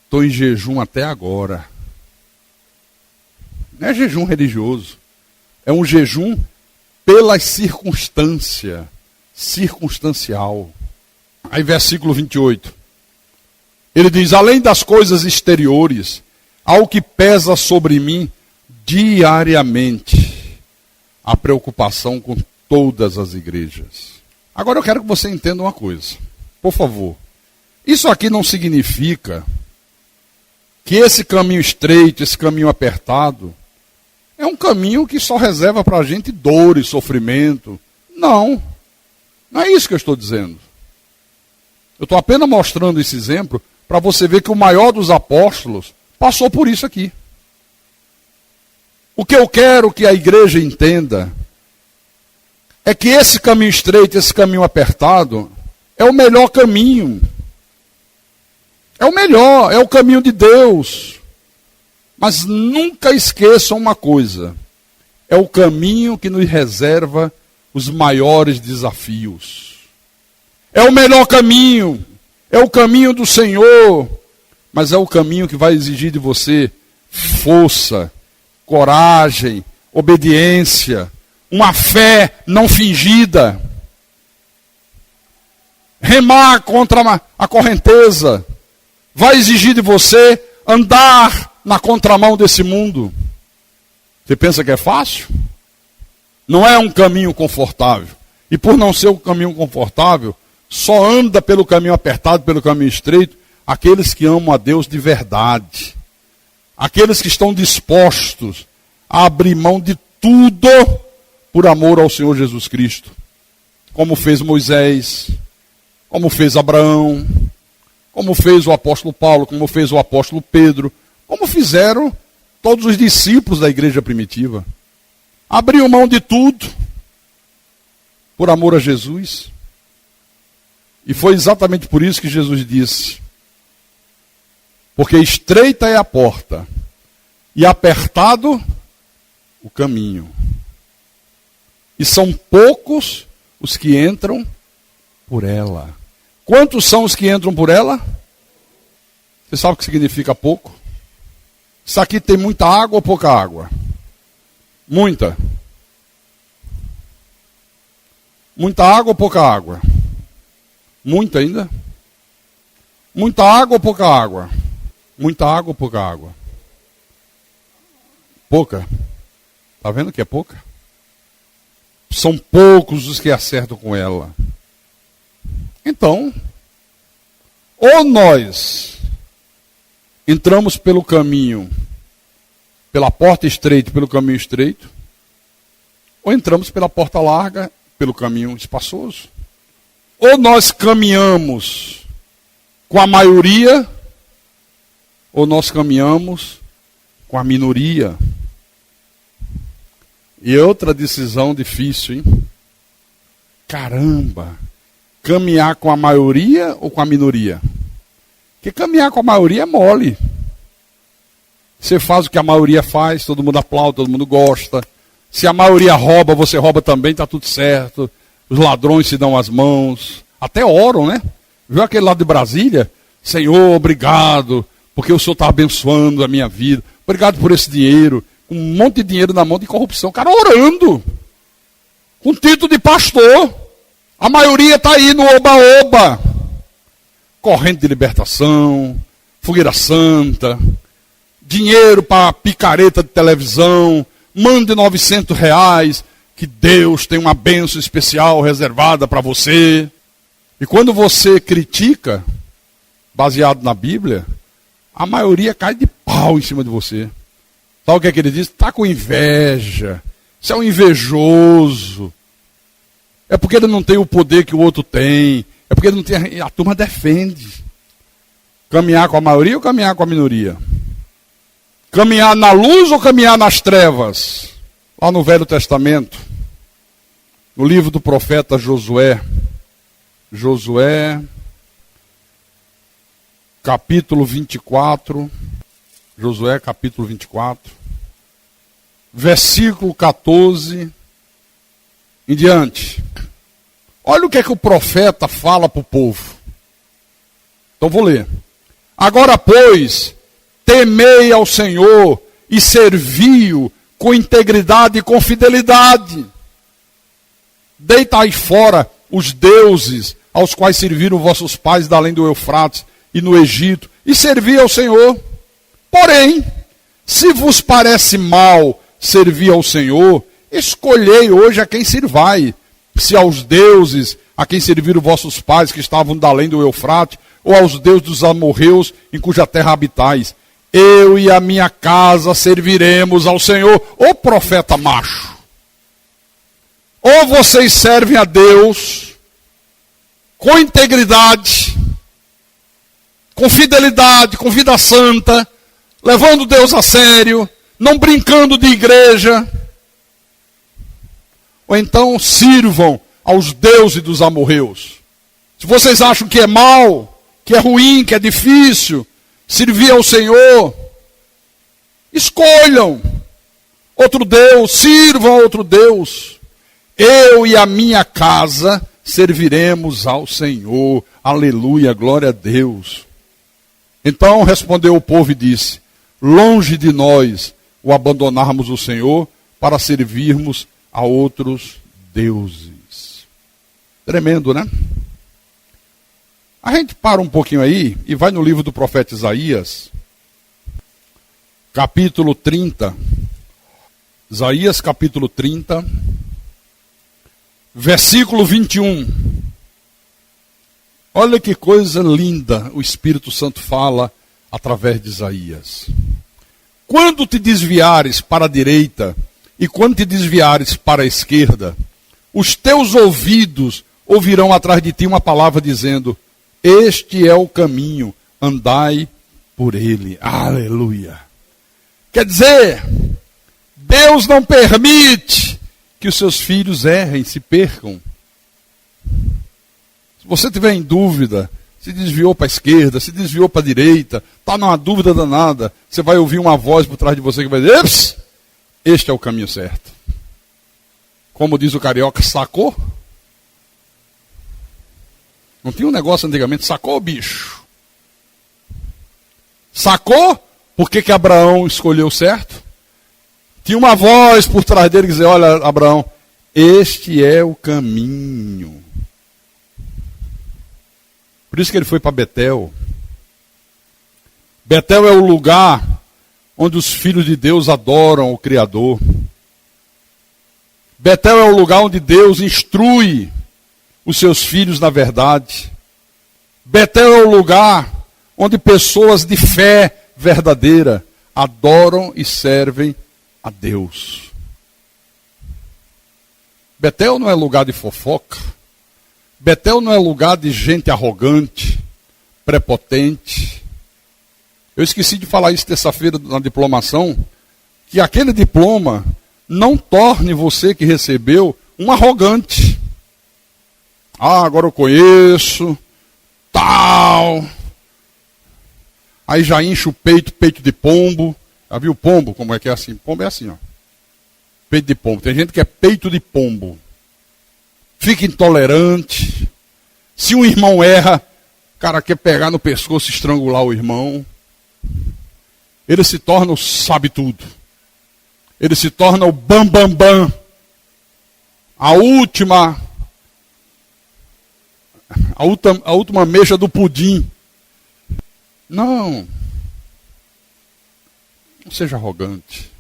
estou em jejum até agora. Não é jejum religioso, é um jejum pela circunstância, circunstancial. Aí versículo 28, ele diz, além das coisas exteriores, há o que pesa sobre mim diariamente, a preocupação com todas as igrejas. Agora eu quero que você entenda uma coisa, por favor. Isso aqui não significa que esse caminho estreito, esse caminho apertado, é um caminho que só reserva para a gente dor e sofrimento. Não, não é isso que eu estou dizendo. Eu estou apenas mostrando esse exemplo para você ver que o maior dos apóstolos passou por isso aqui. O que eu quero que a igreja entenda é que esse caminho estreito, esse caminho apertado, é o melhor caminho. É o melhor, é o caminho de Deus. Mas nunca esqueçam uma coisa, é o caminho que nos reserva os maiores desafios. É o melhor caminho, é o caminho do Senhor, mas é o caminho que vai exigir de você força, coragem, obediência, uma fé não fingida. Remar contra a correnteza vai exigir de você andar na contramão desse mundo. Você pensa que é fácil? Não é um caminho confortável. E por não ser um caminho confortável, só anda pelo caminho apertado, pelo caminho estreito, aqueles que amam a Deus de verdade. Aqueles que estão dispostos a abrir mão de tudo por amor ao Senhor Jesus Cristo. Como fez Moisés, como fez Abraão, como fez o apóstolo Paulo, como fez o apóstolo Pedro, como fizeram todos os discípulos da igreja primitiva. Abriam mão de tudo por amor a Jesus. E foi exatamente por isso que Jesus disse, porque estreita é a porta e apertado o caminho. E são poucos os que entram por ela. Quantos são os que entram por ela? Você sabe o que significa pouco? Isso aqui tem muita água ou pouca água? Muita. Muita água ou pouca água? Muita ainda? Muita água ou pouca água? Muita água ou pouca água? Pouca. Está vendo que é pouca? São poucos os que acertam com ela. Então, ou nós entramos pelo caminho, pela porta estreita, pelo caminho estreito, ou entramos pela porta larga, pelo caminho espaçoso. Ou nós caminhamos com a maioria, ou nós caminhamos com a minoria. E outra decisão difícil, hein? Caramba! Caminhar com a maioria ou com a minoria? Porque caminhar com a maioria é mole. Você faz o que a maioria faz, todo mundo aplaude, todo mundo gosta. Se a maioria rouba, você rouba também, está tudo certo. Os ladrões se dão as mãos. Até oram, né? Viu aquele lado de Brasília? Senhor, obrigado, porque o Senhor está abençoando a minha vida. Obrigado por esse dinheiro. Um monte de dinheiro na mão de corrupção. O cara orando. Com título de pastor. A maioria está aí no oba-oba. Corrente de libertação, fogueira santa, dinheiro para picareta de televisão, mande R$900, que Deus tem uma bênção especial reservada para você. E quando você critica, baseado na Bíblia, a maioria cai de pau em cima de você. Sabe o que é que ele diz? Está com inveja, você é um invejoso. É porque ele não tem o poder que o outro tem. É porque ele não tem. A turma defende. Caminhar com a maioria ou caminhar com a minoria? Caminhar na luz ou caminhar nas trevas? Lá no Velho Testamento, no livro do profeta Josué. Josué, capítulo 24. Josué, capítulo 24. Versículo 14 em diante. Olha o que é que o profeta fala para o povo. Então vou ler. Agora, pois, temei ao Senhor e servi-o com integridade e com fidelidade. Deitai fora os deuses aos quais serviram vossos pais da além do Eufrates e no Egito, e servi ao Senhor. Porém, se vos parece mal servir ao Senhor, escolhei hoje a quem sirvai. Se aos deuses a quem serviram vossos pais que estavam da além do Eufrate, ou aos deuses dos amorreus em cuja terra habitais. Eu e a minha casa serviremos ao Senhor. Ô profeta macho, ou vocês servem a Deus com integridade, com fidelidade, com vida santa, levando Deus a sério, não brincando de igreja, ou então sirvam aos deuses dos amorreus. Se vocês acham que é mal, que é ruim, que é difícil servir ao Senhor, escolham outro Deus, sirvam a outro Deus. Eu e a minha casa serviremos ao Senhor. Aleluia, glória a Deus. Então respondeu o povo e disse: longe de nós o abandonarmos o Senhor para servirmos a outros deuses. Tremendo, né? A gente para um pouquinho aí e vai no livro do profeta Isaías, capítulo 30. Isaías, capítulo 30, versículo 21. Olha que coisa linda o Espírito Santo fala através de Isaías. Quando te desviares para a direita e quando te desviares para a esquerda, os teus ouvidos ouvirão atrás de ti uma palavra dizendo: este é o caminho, andai por ele. Aleluia. Quer dizer, Deus não permite que os seus filhos errem, se percam. Se você tiver em dúvida, se desviou para a esquerda, se desviou para a direita, está numa dúvida danada, você vai ouvir uma voz por trás de você que vai dizer: eps, este é o caminho certo. Como diz o carioca, sacou? Não tinha um negócio antigamente, sacou, bicho? Sacou? Por que Abraão escolheu certo? Tinha uma voz por trás dele que dizia: olha, Abraão, este é o caminho. Por isso que ele foi para Betel. Betel é o lugar onde os filhos de Deus adoram o Criador. Betel é o lugar onde Deus instrui os seus filhos na verdade. Betel é o lugar onde pessoas de fé verdadeira adoram e servem a Deus. Betel não é lugar de fofoca. Betel não é lugar de gente arrogante, prepotente. Eu esqueci de falar isso terça-feira na diplomação, que aquele diploma não torne você que recebeu um arrogante. Ah, agora eu conheço, tal. Aí já enche o peito de pombo. Já viu o pombo? Como é que é assim? Pombo é assim, ó. Peito de pombo. Tem gente que é peito de pombo. Fica intolerante. Se um irmão erra, o cara quer pegar no pescoço e estrangular o irmão. Ele se torna o sabe-tudo. Ele se torna o bam. A última mecha do pudim. Não seja arrogante.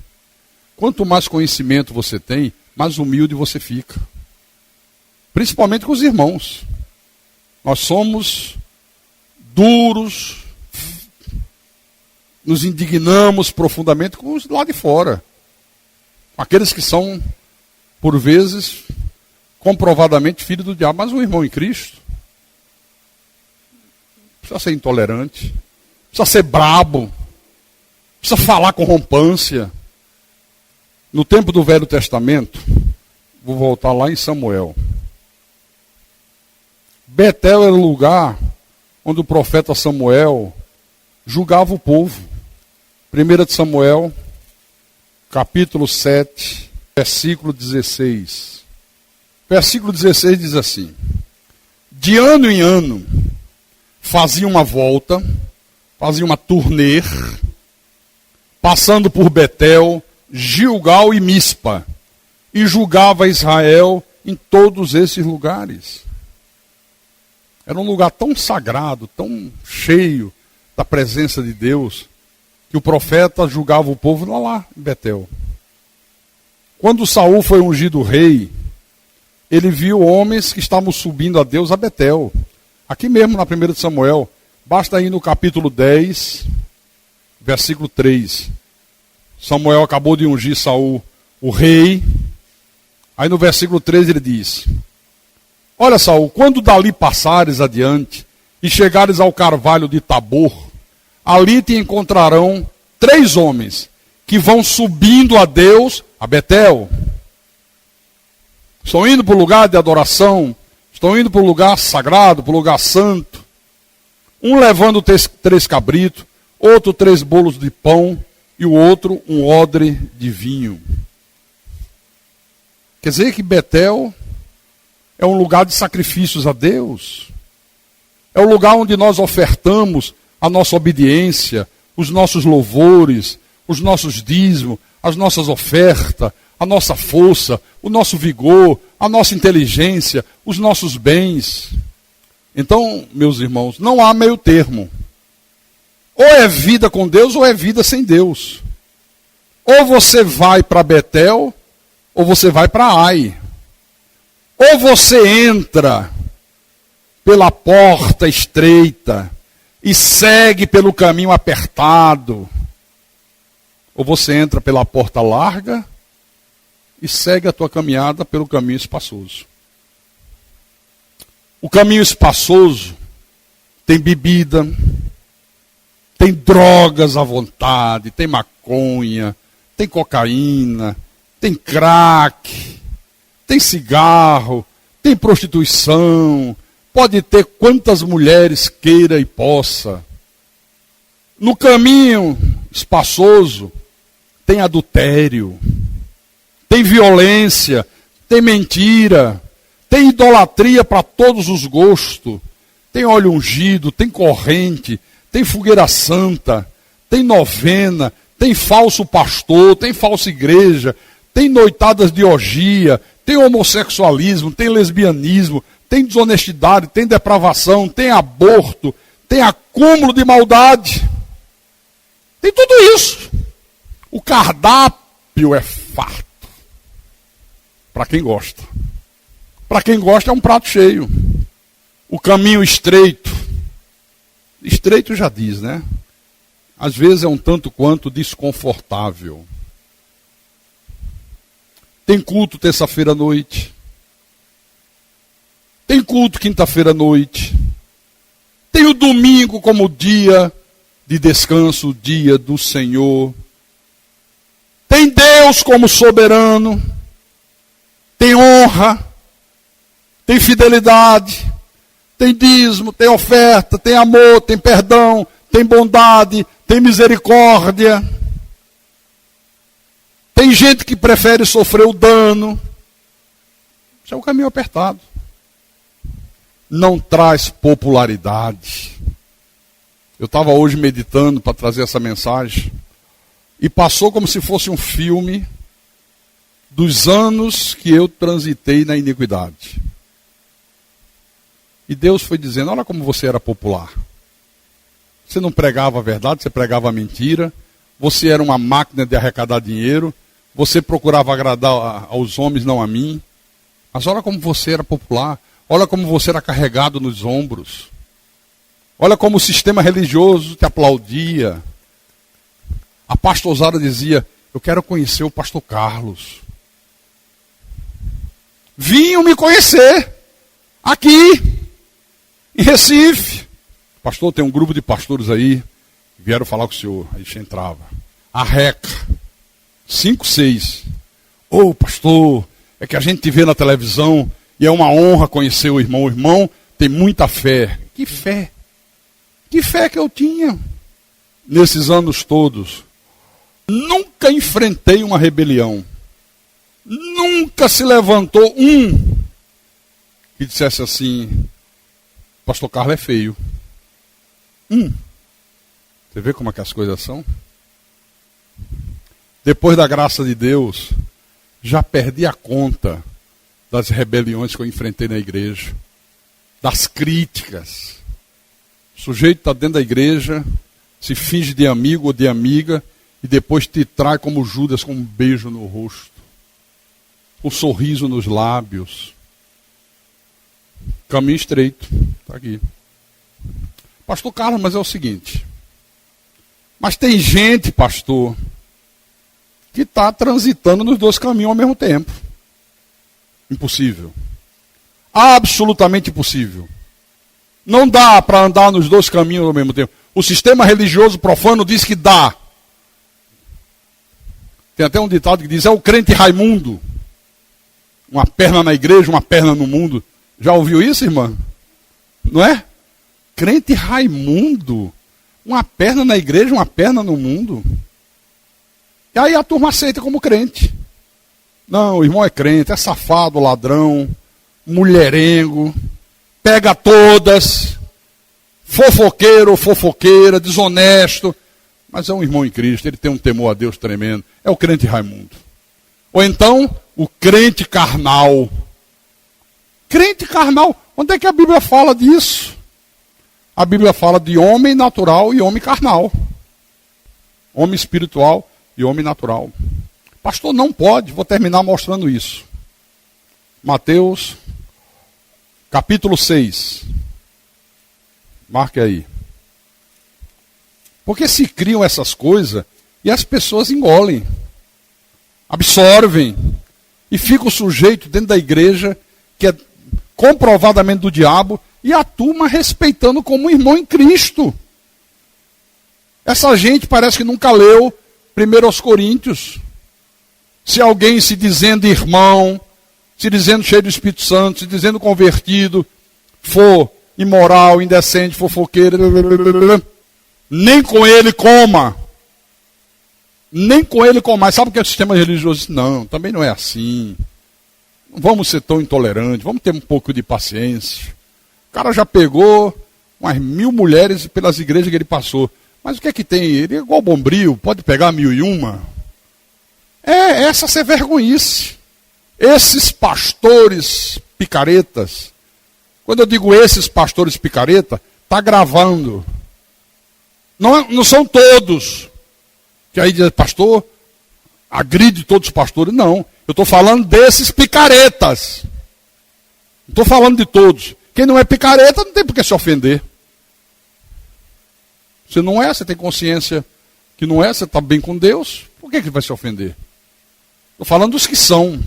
Quanto mais conhecimento você tem, mais humilde você fica. Principalmente com os irmãos. Nós somos duros, nos indignamos profundamente com os lá de fora. Aqueles que são, por vezes, comprovadamente filhos do diabo. Mas um irmão em Cristo precisa ser intolerante, precisa ser brabo, precisa falar com rompância. No tempo do Velho Testamento, vou voltar lá em Samuel. Betel era o lugar onde o profeta Samuel julgava o povo. 1 de Samuel, capítulo 7, versículo 16. Versículo 16 diz assim: de ano em ano, fazia uma volta, fazia uma turnê, passando por Betel, Gilgal e Mispa, e julgava Israel em todos esses lugares. Era um lugar tão sagrado, tão cheio da presença de Deus, que o profeta julgava o povo lá em Betel. Quando Saul foi ungido rei, ele viu homens que estavam subindo a Deus a Betel. Aqui mesmo na 1 de Samuel, basta ir no capítulo 10, versículo 3. Samuel acabou de ungir Saul, o rei. Aí no versículo 3 ele diz: olha, Saul, quando dali passares adiante e chegares ao carvalho de Tabor, ali te encontrarão 3 homens que vão subindo a Deus a Betel. Estão indo para o lugar de adoração, estão indo para o lugar sagrado, para o lugar santo. Um levando 3 cabritos, outro 3 bolos de pão e o outro um odre de vinho. Quer dizer que Betel é um lugar de sacrifícios a Deus. É o lugar onde nós ofertamos a nossa obediência, os nossos louvores, os nossos dízimos, as nossas ofertas, a nossa força, o nosso vigor, a nossa inteligência, os nossos bens. Então, meus irmãos, não há meio termo. Ou é vida com Deus ou é vida sem Deus. Ou você vai para Betel ou você vai para Ai. Ou você entra pela porta estreita e segue pelo caminho apertado, ou você entra pela porta larga e segue a tua caminhada pelo caminho espaçoso. O caminho espaçoso tem bebida, tem drogas à vontade, tem maconha, tem cocaína, tem crack, tem cigarro, tem prostituição, pode ter quantas mulheres queira e possa. No caminho espaçoso tem adultério, tem violência, tem mentira, tem idolatria para todos os gostos, tem óleo ungido, tem corrente, tem fogueira santa, tem novena, tem falso pastor, tem falsa igreja, tem noitadas de orgia, tem homossexualismo, tem lesbianismo, tem desonestidade, tem depravação, tem aborto, tem acúmulo de maldade. Tem tudo isso. O cardápio é farto. Para quem gosta. Para quem gosta é um prato cheio. O caminho estreito. Estreito já diz, né? Às vezes é um tanto quanto desconfortável. Tem culto terça-feira à noite. Tem culto quinta-feira à noite. Tem o domingo como dia de descanso, o dia do Senhor. Tem Deus como soberano. Tem honra. Tem fidelidade. Tem dízimo, tem oferta, tem amor, tem perdão, tem bondade, tem misericórdia. Tem gente que prefere sofrer o dano. Isso é o caminho apertado. Não traz popularidade. Eu estava hoje meditando para trazer essa mensagem e passou como se fosse um filme dos anos que eu transitei na iniquidade. E Deus foi dizendo, olha como você era popular. Você não pregava a verdade, você pregava a mentira. Você era uma máquina de arrecadar dinheiro. Você procurava agradar aos homens, não a mim. Mas olha como você era popular. Olha como você era carregado nos ombros. Olha como o sistema religioso te aplaudia. A pastorzada dizia, eu quero conhecer o pastor Carlos. Vinham me conhecer. Aqui. Em Recife. Pastor, tem um grupo de pastores aí. Vieram falar com o senhor. Aí você entrava. Arreca. 5, 6. Ô pastor, é que a gente te vê na televisão e é uma honra conhecer o irmão. O irmão tem muita fé. Que fé? Que fé que eu tinha nesses anos todos? Nunca enfrentei uma rebelião. Nunca se levantou um que dissesse assim, pastor Carlos é feio. Você vê como é que as coisas são? Depois da graça de Deus, já perdi a conta das rebeliões que eu enfrentei na igreja, das críticas. O sujeito está dentro da igreja, se finge de amigo ou de amiga, e depois te trai como Judas, com um beijo no rosto, um sorriso nos lábios. Caminho estreito, está aqui. Pastor Carlos, mas é o seguinte, mas tem gente, pastor, que está transitando nos dois caminhos ao mesmo tempo. Impossível. Absolutamente impossível. Não dá para andar nos dois caminhos ao mesmo tempo. O sistema religioso profano diz que dá. Tem até um ditado que diz, é o crente Raimundo. Uma perna na igreja, uma perna no mundo. Já ouviu isso, irmã? Não é? Crente Raimundo. Uma perna na igreja, uma perna no mundo. E aí a turma aceita como crente. Não, o irmão é crente, é safado, ladrão, mulherengo, pega todas, fofoqueiro ou fofoqueira, desonesto, mas é um irmão em Cristo, ele tem um temor a Deus tremendo. É o crente Raimundo. Ou então, o crente carnal. Crente carnal, onde é que a Bíblia fala disso? A Bíblia fala de homem natural e homem carnal. Homem espiritual e homem natural. Pastor, não pode, vou terminar mostrando isso. Mateus, capítulo 6. Marque aí. Porque se criam essas coisas e as pessoas engolem, absorvem e ficam sujeitos dentro da igreja, que é comprovadamente do diabo, e a turma respeitando como irmão em Cristo. Essa gente parece que nunca leu 1 Coríntios. Se alguém se dizendo irmão, se dizendo cheio do Espírito Santo, se dizendo convertido, for imoral, indecente, fofoqueiro, nem com ele coma. Nem com ele coma. Mas sabe o que é o sistema religioso? Não, também não é assim. Não vamos ser tão intolerantes, vamos ter um pouco de paciência. O cara já pegou umas 1000 mulheres pelas igrejas que ele passou. Mas o que é que tem? Ele é igual Bombril, pode pegar 1001. É essa ser vergonhice. Esses pastores picaretas, quando eu digo esses pastores picareta, está gravando. Não são todos. Que aí diz, pastor, agride todos os pastores. Não, eu estou falando desses picaretas. Não estou falando de todos. Quem não é picareta não tem por que se ofender. Você não é, você tem consciência que não é, você está bem com Deus, por que vai se ofender? Estou falando dos que são,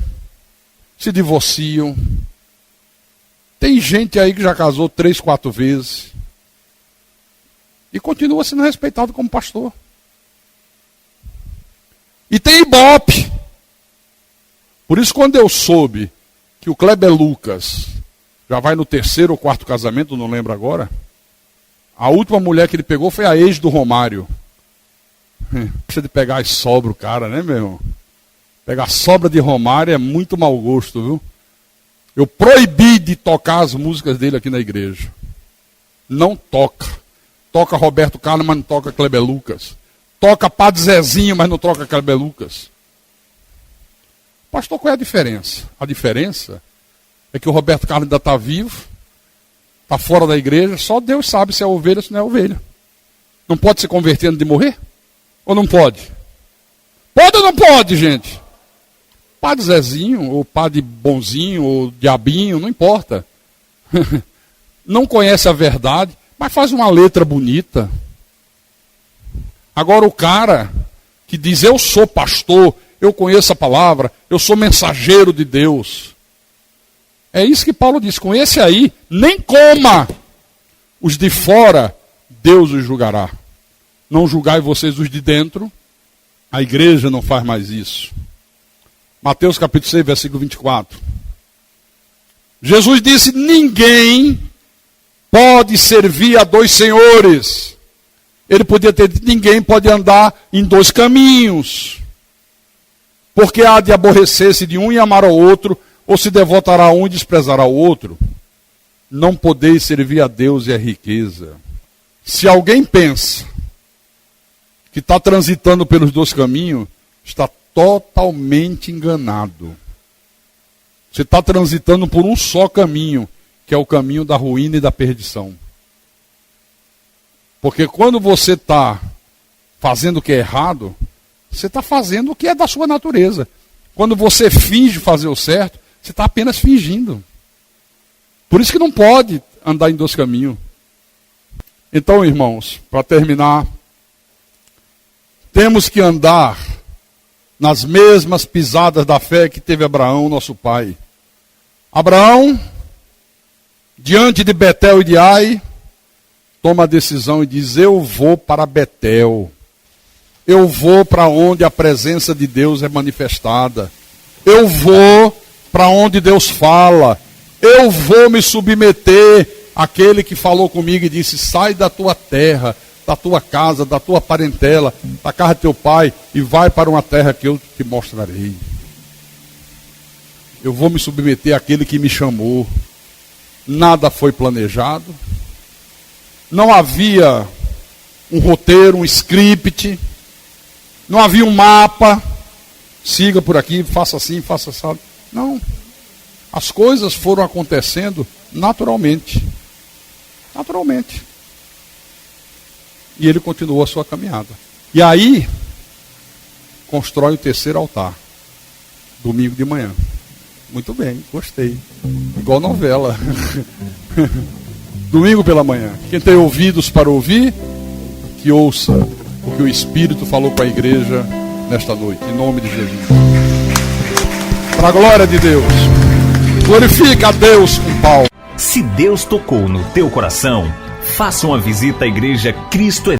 se divorciam. Tem gente aí que já casou 3, 4 vezes e continua sendo respeitado como pastor. E tem ibope. Por isso, quando eu soube que o Kleber Lucas já vai no 3º ou 4º casamento, não lembro agora, a última mulher que ele pegou foi a ex do Romário. Precisa de pegar as sobras, o cara, né, meu irmão? Pegar sobra de Romário é muito mau gosto, viu? Eu proibi de tocar as músicas dele aqui na igreja. Não toca. Toca Roberto Carlos, mas não toca Kleber Lucas. Toca Padre Zezinho, mas não toca Kleber Lucas. Pastor, qual é a diferença? A diferença é que o Roberto Carlos ainda está vivo, está fora da igreja, só Deus sabe se é ovelha ou se não é ovelha. Não pode se converter antes de morrer? Ou não pode? Pode ou não pode, gente? Padre Zezinho, ou Padre Bonzinho, ou Diabinho, não importa. Não conhece a verdade, mas faz uma letra bonita. Agora o cara que diz, eu sou pastor, eu conheço a palavra, eu sou mensageiro de Deus. É isso que Paulo diz, com esse aí, nem coma. Os de fora, Deus os julgará. Não julgai vocês os de dentro, a igreja não faz mais isso. Mateus capítulo 6, versículo 24. Jesus disse, ninguém pode servir a 2 senhores. Ele podia ter dito, ninguém pode andar em 2 caminhos. Porque há de aborrecer-se de um e amar ao outro, ou se devotará a um e desprezará o outro. Não podeis servir a Deus e a riqueza. Se alguém pensa que está transitando pelos 2 caminhos, está totalmente enganado. Você está transitando por um só caminho, que é o caminho da ruína e da perdição. Porque quando você está fazendo o que é errado, você está fazendo o que é da sua natureza. Quando você finge fazer o certo, você está apenas fingindo. Por isso que não pode andar em 2 caminhos. Então, irmãos, para terminar, temos que andar nas mesmas pisadas da fé que teve Abraão, nosso pai. Abraão, diante de Betel e de Ai, toma a decisão e diz, eu vou para Betel. Eu vou para onde a presença de Deus é manifestada. Eu vou para onde Deus fala. Eu vou me submeter àquele que falou comigo e disse, sai da tua terra, da tua casa, da tua parentela, da casa de teu pai, e vai para uma terra que eu te mostrarei. Eu vou me submeter àquele que me chamou. Nada foi planejado. Não havia um roteiro, um script. Não havia um mapa. Siga por aqui, faça assim, faça assim. Não. As coisas foram acontecendo naturalmente. Naturalmente. E ele continuou a sua caminhada. E aí, constrói o 3º altar. Domingo de manhã. Muito bem, gostei. Igual novela. Domingo pela manhã. Quem tem ouvidos para ouvir, que ouça o que o Espírito falou para a igreja nesta noite. Em nome de Jesus. Para a glória de Deus. Glorifica a Deus com pau. Se Deus tocou no teu coração, faça uma visita à Igreja Cristo